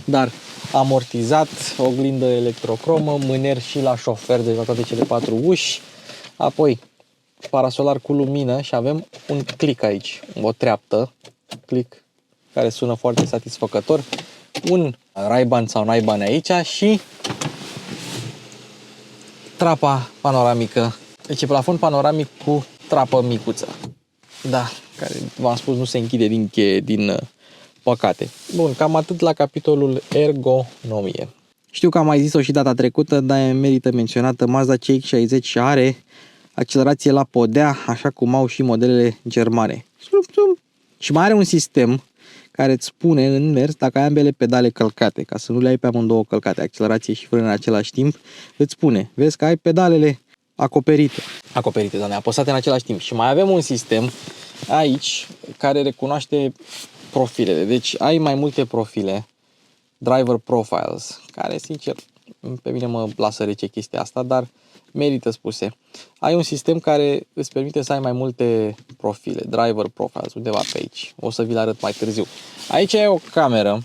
S1: dar amortizat, oglindă electrocromă, mâner și la șofer, deci la toate cele 4 uși, apoi parasolar cu lumină și avem un click aici, o treaptă, click care sună foarte satisfăcător, un Ray-Ban sau Ray-Ban aici și trapa panoramică, deci plafon panoramic cu trapă micuță, da, care v-am spus nu se închide din cheie, din păcate. Bun, cam atât la capitolul ergonomie. Știu că am mai zis-o și data trecută, dar merită menționată, Mazda CX-60 are accelerație la podea, așa cum au și modelele germane. Și mai are un sistem care îți spune în mers dacă ai ambele pedale călcate, ca să nu le ai pe amândouă călcate, accelerație și frână în același timp, îți spune, vezi că ai pedalele acoperite, doamne, apăsate în același timp. Și mai avem un sistem aici care recunoaște profilele. Deci ai mai multe profile, driver profiles, care sincer pe mine mă lasă rece chestia asta, dar merită spuse. Ai un sistem care îți permite să ai mai multe profile, driver profiles, undeva pe aici. O să vi-l arăt mai târziu. Aici ai o cameră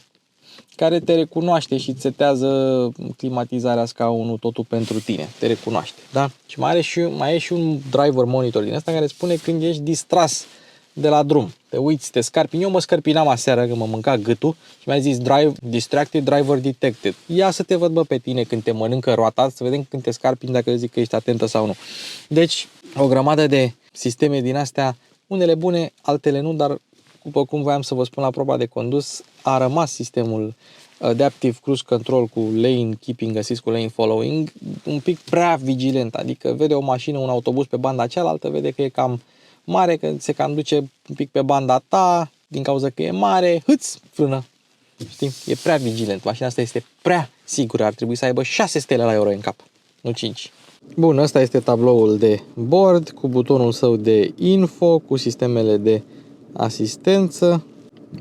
S1: care te recunoaște și îți setează climatizarea, scaunul, totul pentru tine. Te recunoaște, da? Și mai e și un driver monitor din asta care spune când ești distras de la drum. Te uiți, te scarpini. Eu mă scărpinam aseară când mă mânca gâtul și mi-a zis distracted driver detected. Ia să te văd, bă, pe tine când te mănâncă roata, să vedem când te scarpini dacă zic că ești atentă sau nu. Deci, o grămadă de sisteme din astea, unele bune, altele nu, dar după cum voiam să vă spun la proba de condus, a rămas sistemul Adaptive Cruise Control cu lane keeping assist, cu lane following, un pic prea vigilent, adică vede o mașină, un autobuz pe banda cealaltă, vede că e cam mare, că se cam duce un pic pe banda ta, din cauza că e mare, frână. Știi? E prea vigilent. Mașina asta este prea sigură, ar trebui să aibă 6 stele la euro în cap, nu 5. Bun, ăsta este tabloul de bord cu butonul său de info, cu sistemele de asistență,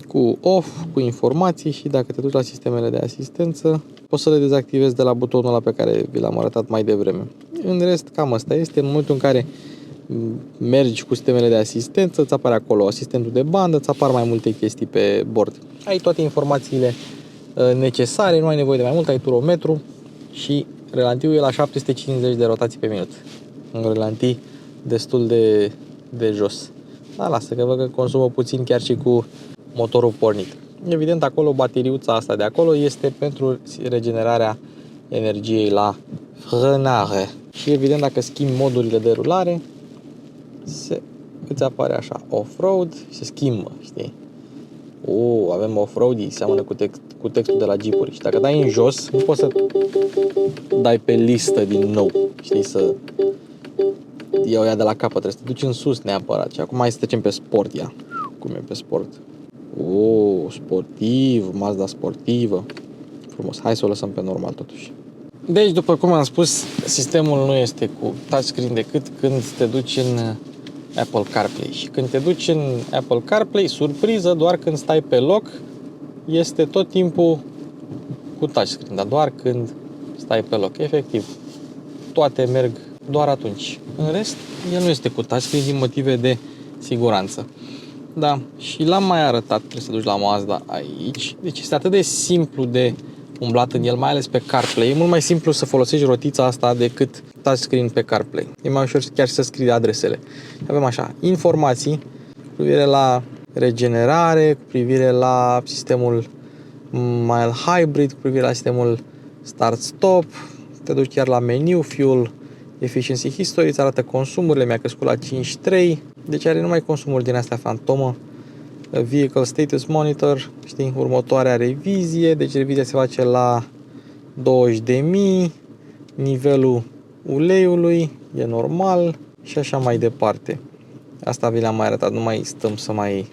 S1: cu off, cu informații și dacă te duci la sistemele de asistență, poți să le dezactivezi de la butonul ăla pe care vi l-am arătat mai devreme. În rest, cam asta este. În momentul în care mergi cu sistemele de asistență, îți apare acolo asistentul de bandă, îți apar mai multe chestii pe bord. Ai toate informațiile necesare, nu ai nevoie de mai mult, ai turometru și relantiul e la 750 de rotații pe minut. Un relantii destul de jos. Dar lasă că văd că consumă puțin chiar și cu motorul pornit. Evident, acolo bateriuța asta de acolo este pentru regenerarea energiei la frânare. Și evident, dacă schimbi modurile de rulare, îți apare așa off-road și se schimbă, știi? Avem off-road, seamănă cu textul de la Jeep-uri. Și dacă dai în jos, nu poți să dai pe listă din nou, știi, să iau ea de la capăt, trebuie să te duci în sus neapărat. Și acum hai să trecem pe sport, ia. Cum e pe sport? Sportiv, Mazda sportivă. Frumos, hai să o lăsăm pe normal totuși. Deci, după cum am spus, sistemul nu este cu touchscreen decât când te duci în Apple CarPlay. Și când te duci în Apple CarPlay, surpriză, doar când stai pe loc, este tot timpul cu touchscreen, dar doar când stai pe loc. Efectiv, toate merg doar atunci. În rest, el nu este cu touchscreen din motive de siguranță. Da, și l-am mai arătat, trebuie să duci la Mazda aici. Deci este atât de simplu de umblat în el, mai ales pe CarPlay. E mult mai simplu să folosești rotița asta decât touchscreen pe CarPlay. E mai ușor chiar să scrii adresele. Avem așa, informații cu privire la regenerare, cu privire la sistemul mild hybrid, cu privire la sistemul start-stop. Te duci chiar la meniu, fuel efficiency history, îți arată consumurile, mi-a crescut la 5.3, deci are numai consumuri din astea fantomă. Vehicle status monitor, știi, următoarea revizie, deci revizia se face la 20.000, nivelul uleiului e normal și așa mai departe. Asta vi le-am mai arătat, nu mai stăm să mai...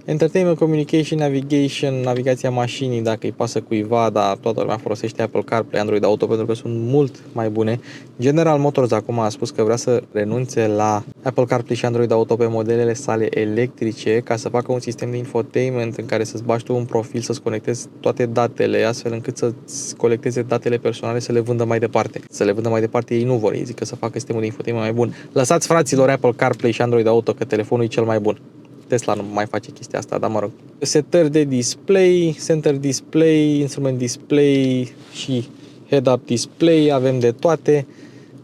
S1: Entertainment, Communication, Navigation, navigația mașinii, dacă îi pasă cuiva, dar toată lumea folosește Apple CarPlay, Android Auto, pentru că sunt mult mai bune. General Motors acum a spus că vrea să renunțe la Apple CarPlay și Android Auto pe modelele sale electrice, ca să facă un sistem de infotainment în care să-ți bagi tu un profil, să-ți conectezi toate datele, astfel încât să-ți colecteze datele personale, să le vândă mai departe. Să le vândă mai departe ei nu vor, ei zic că să facă sistemul de infotainment mai bun. Lăsați, fraților, Apple CarPlay și Android Auto, că telefonul e cel mai bun. Tesla nu mai face chestia asta, dar mă rog. Setări de display, center display, instrument display și head-up display, avem de toate.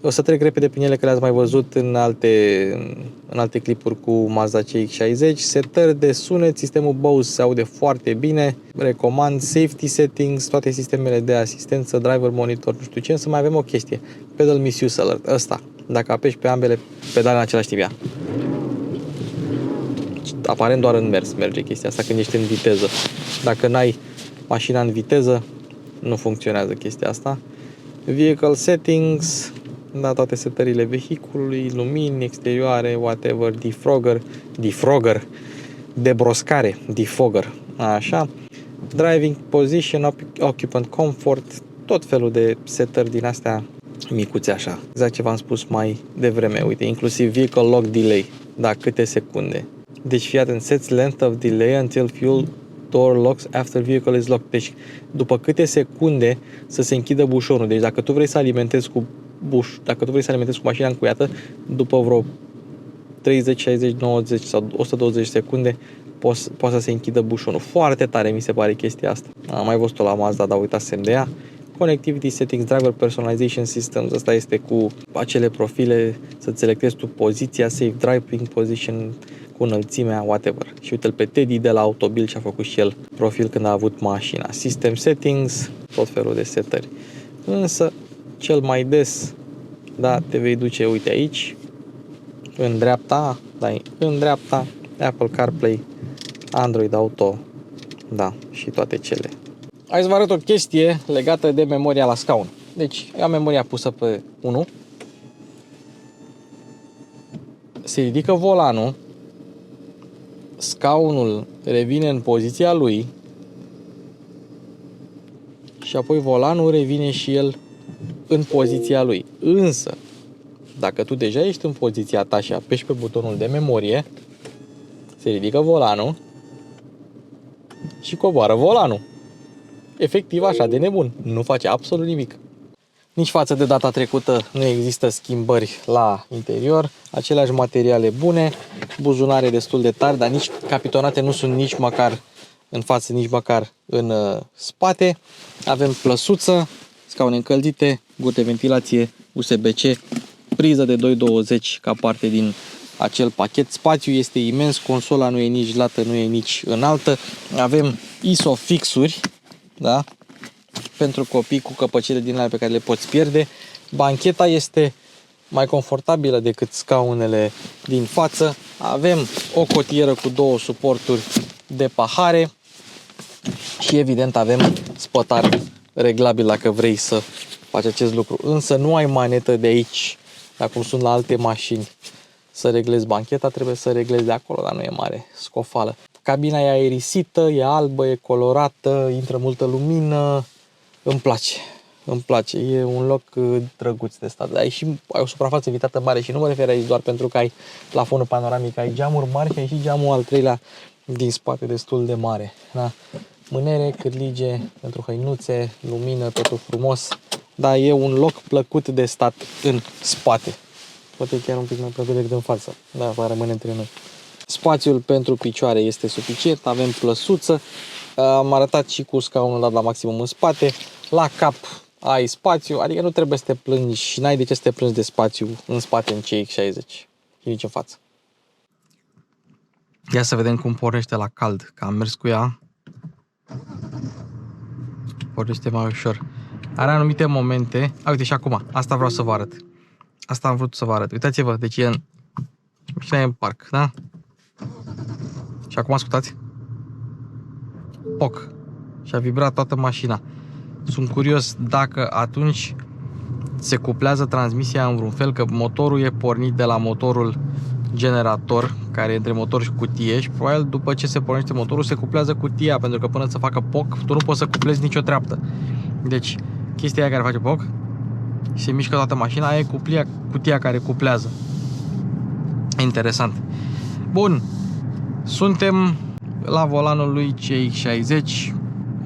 S1: O să trec repede prin ele, că le-ați mai văzut în alte clipuri cu Mazda CX-60. Setări de sunet, sistemul Bose se aude foarte bine, recomand. Safety settings, toate sistemele de asistență, driver monitor, nu știu ce, să mai avem o chestie. Pedal misuse alert, ăsta, dacă apeși pe ambele pedale în același timp, ia. Aparent doar în mers merge chestia asta când ești în viteză. Dacă n-ai mașina în viteză, nu funcționează chestia asta. Vehicle settings, da, toate setările vehiculului, lumini exterioare, whatever, defogger, debroscare, defogger, așa. Driving position, occupant comfort, tot felul de setări din astea micuțe așa. Exact ce v-am spus mai devreme, uite, inclusiv vehicle lock delay, da, câte secunde. Deci fii atent, sets length of delay until fuel door locks after vehicle is locked. Deci după câte secunde să se închidă bușonul. Deci dacă tu vrei să alimentezi cu mașina încuiată, după vreo 30, 60, 90 sau 120 secunde poate să se închidă bușonul. Foarte tare mi se pare chestia asta. Am mai văzut-o la Mazda, dar uitasem de ea. Connectivity settings, driver personalization systems, asta este cu acele profile, să-ți selectezi tu poziția, safe driving position, cu înălțimea, whatever. Și uite-l pe Teddy de la Autobil ce a făcut și el profil când a avut mașina. System settings, tot felul de setări. Însă, cel mai des, da, te vei duce, uite aici, în dreapta, dai în dreapta, Apple CarPlay, Android Auto, da, și toate cele. Hai să vă arăt o chestie legată de memoria la scaun. Deci, am memoria pusă pe 1. Se ridică volanul, scaunul revine în poziția lui și apoi volanul revine și el în poziția lui. Însă, dacă tu deja ești în poziția ta și apeși pe butonul de memorie, se ridică volanul și coboară volanul. Efectiv așa de nebun. Nu face absolut nimic. Nici față de data trecută nu există schimbări la interior. Aceleași materiale bune, buzunare destul de tari, dar nici capitonate nu sunt nici măcar în față, nici măcar în spate. Avem plăsuță, scaune încălzite, guri de ventilație, USB-C, priză de 220 ca parte din acel pachet. Spațiul este imens, consola nu e nici lată, nu e nici înaltă. Avem ISOFIX-uri, da? Pentru copii cu căpăcele din alea pe care le poți pierde. Bancheta este mai confortabilă decât scaunele din față. Avem o cotieră cu două suporturi de pahare și evident avem spătar reglabil dacă vrei să faci acest lucru. Însă nu ai manetă de aici, dacă cum sunt la alte mașini, să reglezi bancheta, trebuie să reglezi de acolo, dar nu e mare scofală. Cabina e aerisită, e albă, e colorată, intră multă lumină. Îmi place. Îmi place. E un loc drăguț de stat. Ai o suprafață evitată mare și nu mă refer aici doar pentru că ai plafonul panoramic, ai geamuri mari și ai și geamul al treilea din spate destul de mare. Da? Mânere, cârlige pentru hăinuțe, lumină, totul frumos. Dar e un loc plăcut de stat în spate. Poate chiar un pic mai plăcut decât în față. Da, va rămâne între noi. Spațiul pentru picioare este suficient, avem plăsuță. Am arătat și cu scaunul dat la maximum în spate. La cap ai spațiu, adică nu trebuie să te plângi și n-ai de ce să te plângi de spațiu în spate în CX-60 și nici în față. Ia să vedem cum pornește la cald, că am mers cu ea. Pornește mai ușor. Are anumite momente. Uite și acum, asta vreau să vă arăt. Asta am vrut să vă arăt. Uitați-vă, deci e în... mașina e în parc, da? Și acum ascultați. Poc. Și a vibrat toată mașina. Sunt curios dacă atunci se cuplează transmisia în vreun fel, că motorul e pornit de la motorul generator, care e între motor și cutie și probabil după ce se pornește motorul se cuplează cutia, pentru că până să facă poc, tu nu poți să cuplezi nicio treaptă. Deci, chestia aia care face poc și se mișcă toată mașina, aia e cutia care cuplează. Interesant. Bun. Suntem la volanul lui CX-60.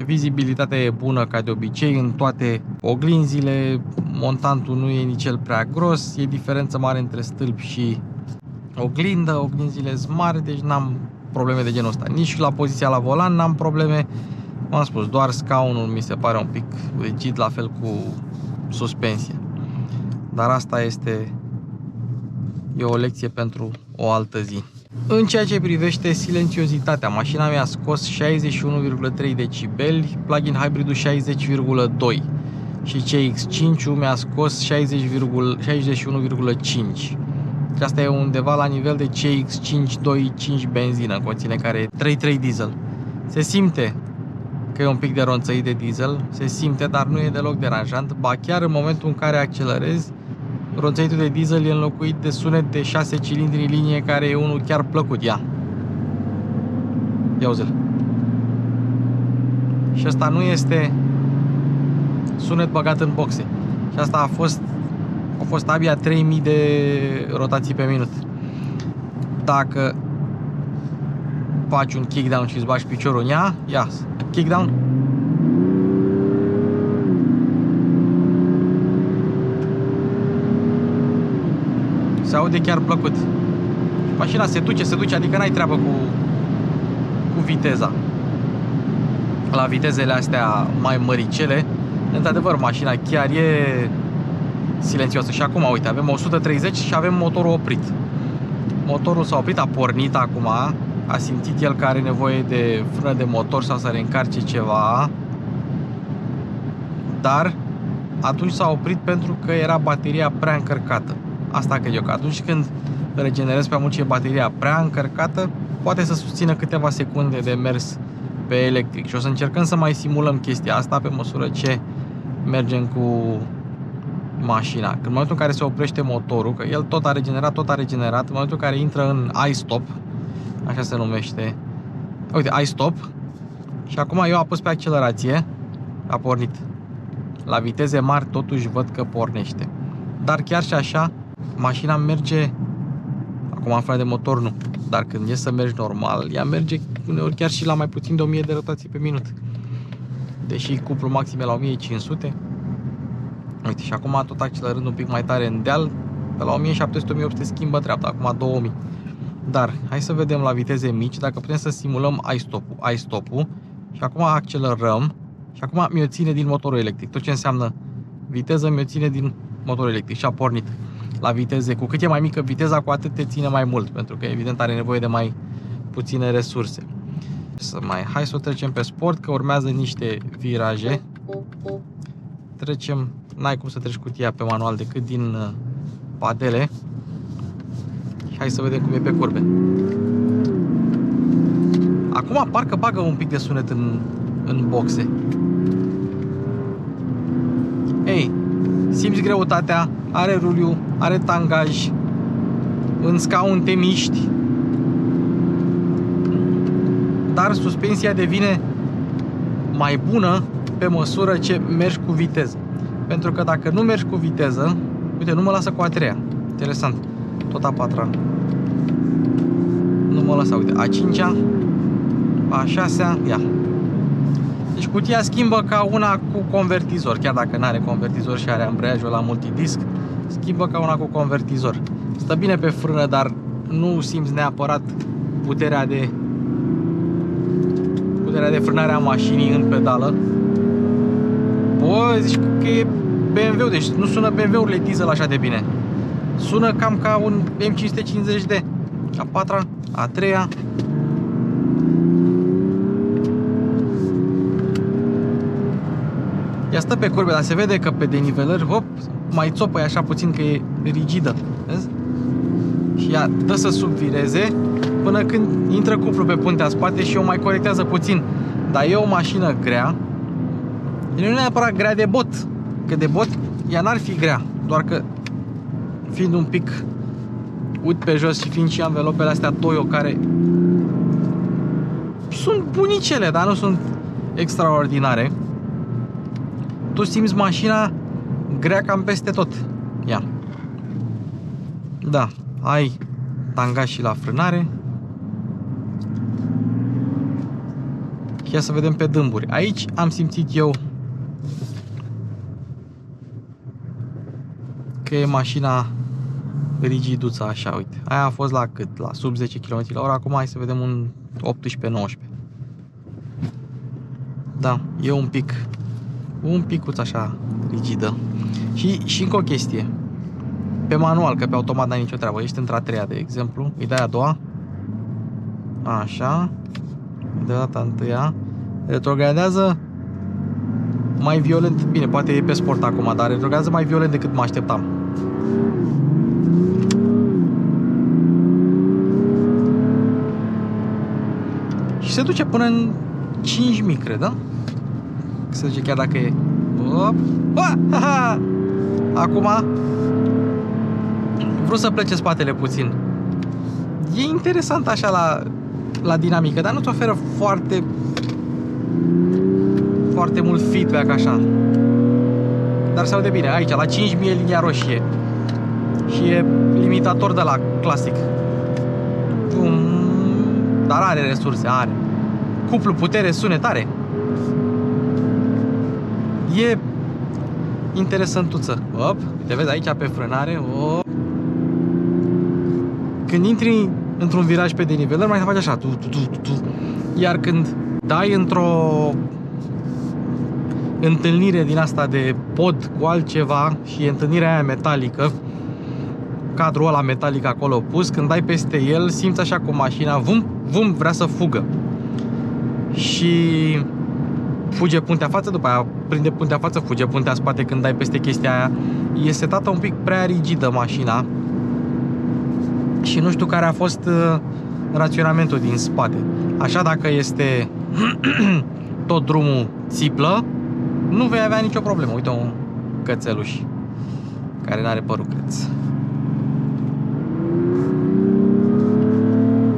S1: Vizibilitatea e bună ca de obicei în toate oglinzile. Montantul nu e nici el prea gros. E diferență mare între stâlp și oglindă. Oglinzile sunt mari, deci n-am probleme de genul ăsta. Nici la poziția la volan n-am probleme. M-am spus, doar scaunul mi se pare un pic rigid, la fel cu suspensie. Dar asta e o lecție pentru o altă zi. În ceea ce privește silențiozitatea, mașina mi-a scos 61,3 decibeli, plug-in hybridul 60,2 și CX-5-ul mi-a scos 61,5. Și asta e undeva la nivel de CX-525 benzină, conține care e 3.3 diesel. Se simte că e un pic de ronțăit de diesel, se simte, dar nu e deloc deranjant, ba chiar în momentul în care accelerezi, ronțăitul de diesel e înlocuit de sunet de 6 cilindri în linie, care e unul chiar plăcut. Ia uzi-l. Și asta nu este sunet băgat în boxe. Și asta a fost abia 3000 de rotații pe minut. Dacă faci un kickdown și îți bagi piciorul în ea, ia, kickdown. Se aude chiar plăcut. Mașina se duce, adică n-ai treabă cu viteza. La vitezele astea mai măricele, într-adevăr, mașina chiar e silențioasă. Și acum, uite, avem 130 și avem motorul oprit. Motorul s-a oprit, a pornit acum. A simțit el că are nevoie de frână de motor sau să reîncarce ceva. Dar atunci s-a oprit pentru că era bateria prea încărcată. Asta cred eu, că atunci când regenerezi prea mult și e bateria prea încărcată, poate să susțină câteva secunde de mers pe electric. Și o să încercăm să mai simulăm chestia asta pe măsură ce mergem cu mașina. În momentul în care se oprește motorul, că el tot a regenerat, în momentul în care intră în iStop, așa se numește, uite, iStop, și acum eu apăs pe accelerație, a pornit. La viteze mari totuși văd că pornește. Dar chiar și așa, mașina merge, acum în frână de motor nu, dar când e să mergi normal, ea merge uneori chiar și la mai puțin de 1000 de rotații pe minut. Deși cuplu maxim e la 1500. Uite, și acum tot accelerând un pic mai tare în deal, pe la 1700-1800 schimbă treapta, acum 2000. Dar hai să vedem la viteze mici dacă putem să simulăm iStop-ul. Și acum accelerăm. Și acum mi-o ține din motorul electric. Tot ce înseamnă viteză mi-o ține din motorul electric. Și a pornit la viteze. Cu cât e mai mică viteza, cu atât te ține mai mult, pentru că evident are nevoie de mai puține resurse. Hai să o trecem pe sport, că urmează niște viraje. Trecem, n-ai cum să treci cutia pe manual decât din padele. Și hai să vedem cum e pe curbe. Acum parcă bagă un pic de sunet în boxe. Ei, simți greutatea, are ruliu, are tangaj, în scaun te miști, dar suspensia devine mai bună pe măsură ce mergi cu viteză. Pentru că dacă nu mergi cu viteză, uite, nu mă lasă cu a treia. Interesant. Tot a patra. Nu mă lasă, uite, a cincea, a șasea, ia. Deci cutia schimbă ca una cu convertizor, chiar dacă nu are convertizor și are ambreiajul la multidisc, schimbă ca una cu convertizor. Stă bine pe frână, dar nu simți neapărat puterea de frânare a mașinii în pedală. Bă, zici că e BMW, deci nu sună BMW-urile diesel așa de bine. Sună cam ca un M550D. A patra, a treia. Ea stă pe curbe, dar se vede că pe denivelări, hop, mai țopă așa puțin, că e rigidă. Vezi? Și ea dă să subvireze până când intră cuplu pe puntea spate și o mai corectează puțin. Dar e o mașină grea. Nu e neapărat grea de bot, că de bot ea n-ar fi grea, doar că fiind un pic uit pe jos și fiind și anvelopele astea Toyo, care sunt bunicele, dar nu sunt extraordinare, tu simți mașina grea cam peste tot. Ia. Da, ai tangaj și la frânare. Și ia să vedem pe dâmburi. Aici am simțit eu că e mașina rigiduță așa, uite. Aia a fost la cât? La sub 10 km/h. Acum hai să vedem un 18-19. Da, e un picuț așa rigidă. Și încă o chestie. Pe manual, că pe automat n-ai nicio treabă. Ești într-a treia, de exemplu. Îi dai a doua. Așa. De data întâia. Retrogradează mai violent. Bine, poate e pe sport acum, dar retrogradează mai violent decât mă așteptam. Și se duce până în 5.000, cred, da? Se duce chiar dacă e... Acum vreau să plece spatele puțin. E interesant așa la dinamică, dar nu-ți oferă foarte mult feedback așa. Dar se aude bine. Aici, la 5000 e linia roșie. Și e limitator de la clasic. Dar are resurse, are. Cuplu, putere, sunet, are. E interesantuță. Op, te vezi aici pe frânare. Op. Când intri într-un viraj pe denivelări, mai te faci așa. Iar când dai într-o întâlnire din asta de pod cu altceva și e întâlnirea aia metalică, cadrul ăla metalic acolo pus, când dai peste el, simți așa cu mașina, vum, vum, vrea să fugă. Și fuge puntea față, după aia prinde puntea față, fuge puntea spate când dai peste chestia aia. E setată un pic prea rigidă mașina și nu știu care a fost raționamentul din spate. Așa, dacă este tot drumul țiplă, nu vei avea nicio problemă. Uite, un cățeluș care n-are părucleț.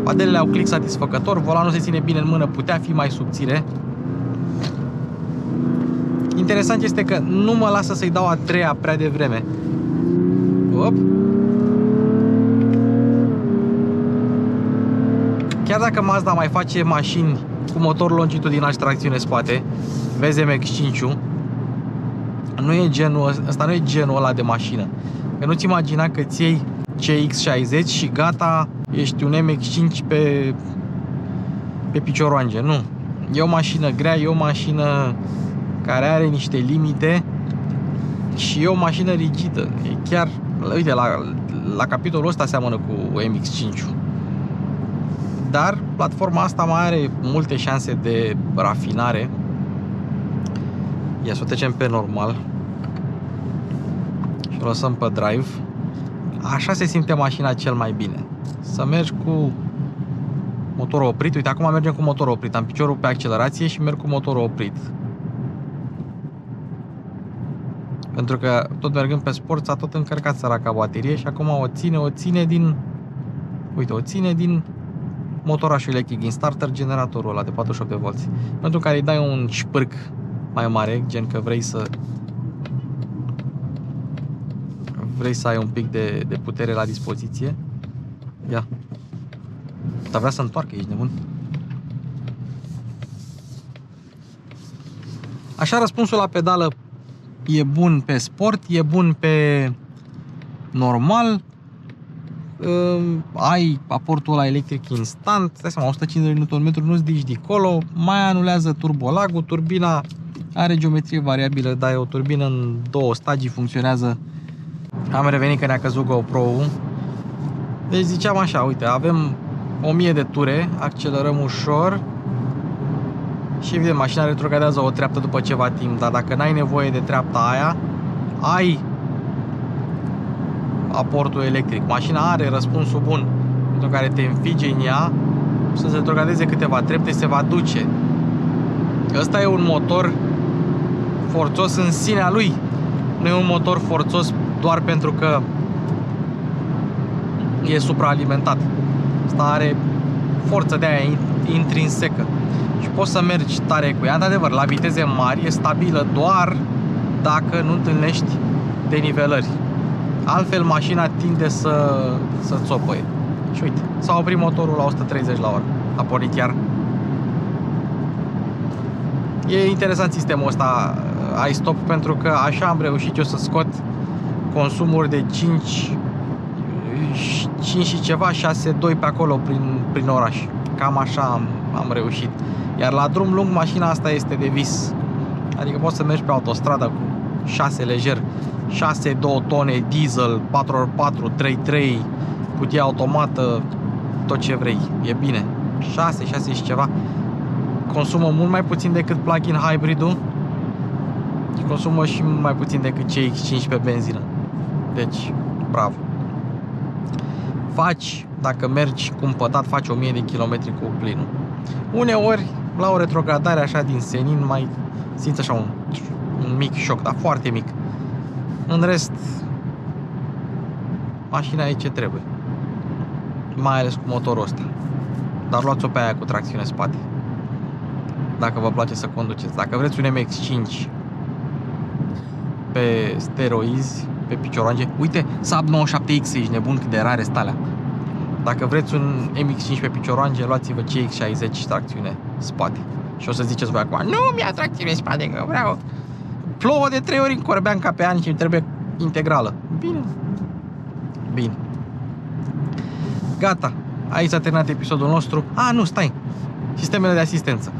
S1: Padelele au click satisfăcător, volanul se ține bine în mână, putea fi mai subțire. Interesant este că nu mă lasă să-i dau a treia prea devreme. Op. Chiar dacă Mazda mai face mașini cu motor longitudinal și tracțiune spate, vezi MX-5-ul, nu e genul ăsta, nu e genul ăla de mașină. Că nu-ți imagina că ți iei CX-60 și gata, ești un MX-5 pe picioroange. Nu. E o mașină grea, e o mașină care are niște limite și e o mașină rigidă. E chiar, uite, la capitolul ăsta seamănă cu MX-5-ul. Dar platforma asta mai are multe șanse de rafinare. Ia să o trecem pe normal și o lăsăm pe drive. Așa se simte mașina cel mai bine. Să mergi cu motorul oprit. Uite, acum mergem cu motorul oprit. Am piciorul pe accelerație și merg cu motorul oprit. Pentru că tot mergând pe sport s-a tot încărcat săraca baterie și acum o ține din... Uite, o ține din motorașul electric, din starter, generatorul ăla de 48 de volți. Pentru care îi dai un șpârc mai mare, gen că vrei să ai un pic de putere la dispoziție. Ia. Dar vrea să întoarcă, ești nebun? Așa, răspunsul la pedală e bun pe sport, e bun pe normal. Ai aportul ăla electric instant, stai seama, 150 Nm, nu-ți dici de acolo, mai anulează turbolag-ul, turbina are geometrie variabilă, dar e o turbină în două stagii, funcționează. Am revenit că ne-a căzut GoPro-ul. Deci ziceam așa, uite, avem 1000 de ture, accelerăm ușor și evident mașina retrogradează o treaptă după ceva timp, dar dacă n-ai nevoie de treapta aia, ai aportul electric. Mașina are răspunsul bun pentru care te înfige în ea, să se retrogradeze câteva trepte, se va duce. Ăsta e un motor forțos în sinea lui. Nu e un motor forțos doar pentru că e supraalimentat. Asta are forță de aia intrinsecă și poți să mergi tare cu ea. Într-adevăr, la viteze mari e stabilă doar dacă nu întâlnești denivelări. Altfel mașina tinde să țopăie. Și uite, s-a oprit motorul la 130 la oră. A pornit iar. E interesant sistemul ăsta iStop, pentru că așa am reușit eu să scot consumuri de 5 și ceva, 6-2 pe acolo prin oraș. Cam așa am reușit. Iar la drum lung mașina asta este de vis. Adică poți să mergi pe autostradă cu 6 lejer, 6, 2 tone, diesel, 4x4, 3.3, cutie automată, tot ce vrei. E bine. 6 și ceva. Consumă mult mai puțin decât plug-in hybrid-ul și consumă și mult mai puțin decât CX-5 pe benzină. Deci, bravo. Dacă mergi cumpătat, faci 1000 de kilometri cu plinul. Uneori, la o retrogradare așa din senin, mai simți așa un mic șoc, dar foarte mic. În rest, mașina e ce trebuie. Mai ales cu motorul ăsta. Dar luați-o pe aia cu tracțiune spate, dacă vă place să conduceți. Dacă vreți un MX-5 pe steroizi, pe picioroange, uite, Saab 97X, ești nebun cât de rare stalea. Dacă vreți un MX-5 pe picioroange, luați-vă CX-60 tracțiune spate. Și o să ziceți voi acum, nu mi-a tracțiune spate, că vreau. Plouă de 3 ori în Corbeanca pe an și îmi trebuie integrală. Bine. Bine. Gata. Aici s-a terminat episodul nostru. Nu, stai. Sistemele de asistență.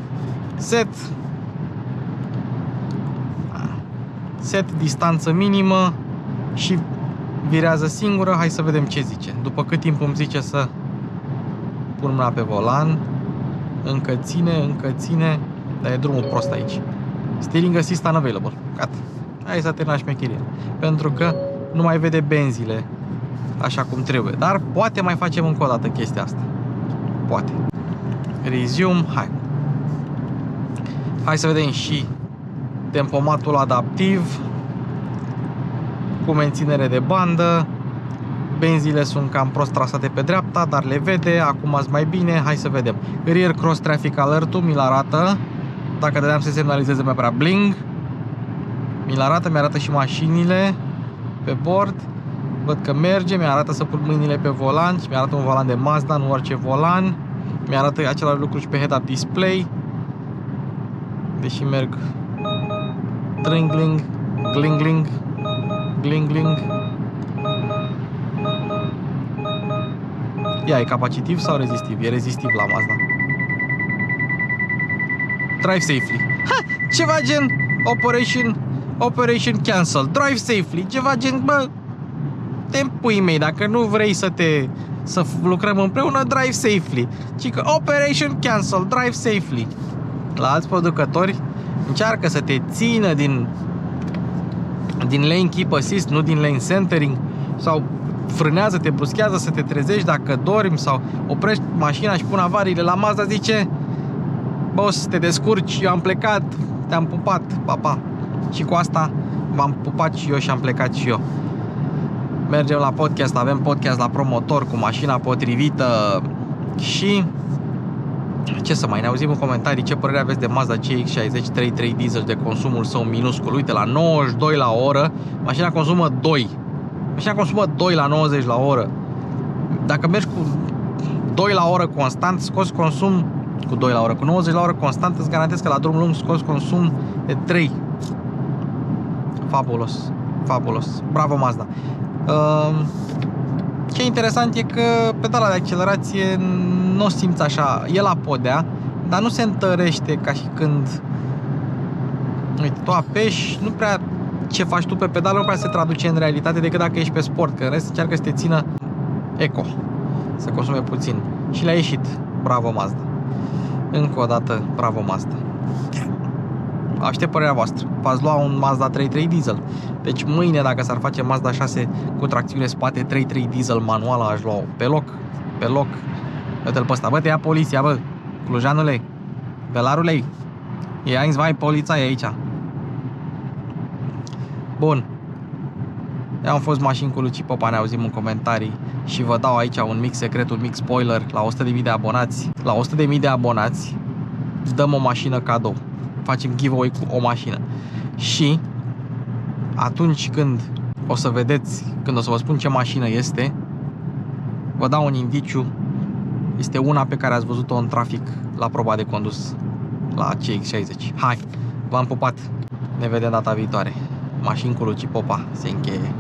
S1: Set distanță minimă și virează singură, hai să vedem ce zice. După cât timp îmi zice să pun mâna pe volan, încă ține, dar e drumul prost aici. Steering assist unavailable. Gata. Hai să terminăm șmecheria. Pentru că nu mai vede benzile așa cum trebuie. Dar poate mai facem încă o dată chestia asta. Poate. Resume, hai să vedem și tempomatul adaptiv cu menținere de bandă. Benzile sunt cam prost trasate pe dreapta, dar le vede, acum ați mai bine, hai să vedem. Rear Cross Traffic Alert-ul mi-l arată. Dacă dădeam să semnalizeze mai prea bling, mi-l arată, mi-arată și mașinile pe bord. Văd că merge, mi-arată să pun mâinile pe volan și mi-arată un volan de Mazda, nu orice volan. Mi-arată același lucru și pe head-up display. Deși merg tringling, glingling, glingling. Ia, e capacitiv sau rezistiv? E rezistiv la Mazda. Drive safely. Ha! Ceva gen Operation cancel. Drive safely. Ceva gen, bă, te pui mei, dacă nu vrei să lucrăm împreună, drive safely. Ci că Operation cancel, drive safely. La alți producători încearcă să te țină din lane keep assist, nu din lane centering, sau frânează, te bruschează să te trezești dacă dormi, sau oprești mașina și pun avariile. La Mazda zice: boss, te descurci, eu am plecat, te-am pupat, papa. Și cu asta m-am pupat și eu și am plecat și eu. Mergem la podcast, avem podcast la Promotor cu mașina potrivită. Și ce să mai ne auzim în comentarii ce părere aveți de Mazda CX-60 3.3 diesel, de consumul său minuscul. Uite, la 92 la oră mașina consumă 2. Mașina consumă 2 la 90 la oră. Dacă mergi cu 2 la oră constant, scoți consum cu 2 la oră, cu 90 la oră constant, îți garantez că la drum lung scoți consum de 3. Fabulos, fabulos. Bravo Mazda. Ce interesant e că pedala de accelerație nu o simți așa, e la podea, dar nu se întărește ca și când, uite, tu apeși, nu prea ce faci tu pe pedală nu prea se traduce în realitate decât dacă ești pe sport, că în rest încearcă să te țină eco, să consume puțin. Și le-a ieșit. Bravo Mazda. Încă o dată, bravo Mazda. Aștept părerea voastră. V-ați lua un Mazda 3.3 diesel. Deci mâine, dacă s-ar face Mazda 6 cu tracțiune spate 3.3 diesel manuală, aș lua pe loc. Pe loc. Uite-l pe ăsta. Bă, te ia poliția, bă. Clujanule. Belarule. E aici, vai, poliția e aici. Bun. Eu am fost mașini cu Luci Popa, ne auzim în comentarii. Și vă dau aici un mic secret, un mic spoiler. La 100.000 de abonați, la 100.000 de abonați dăm o mașină cadou. Facem giveaway cu o mașină. Și atunci când o să vedeți, când o să vă spun ce mașină este, vă dau un indiciu. Este una pe care ați văzut-o în trafic la proba de condus la CX-60. Hai, v-am pupat. Ne vedem data viitoare. Mașini cu Luci Popa se încheie.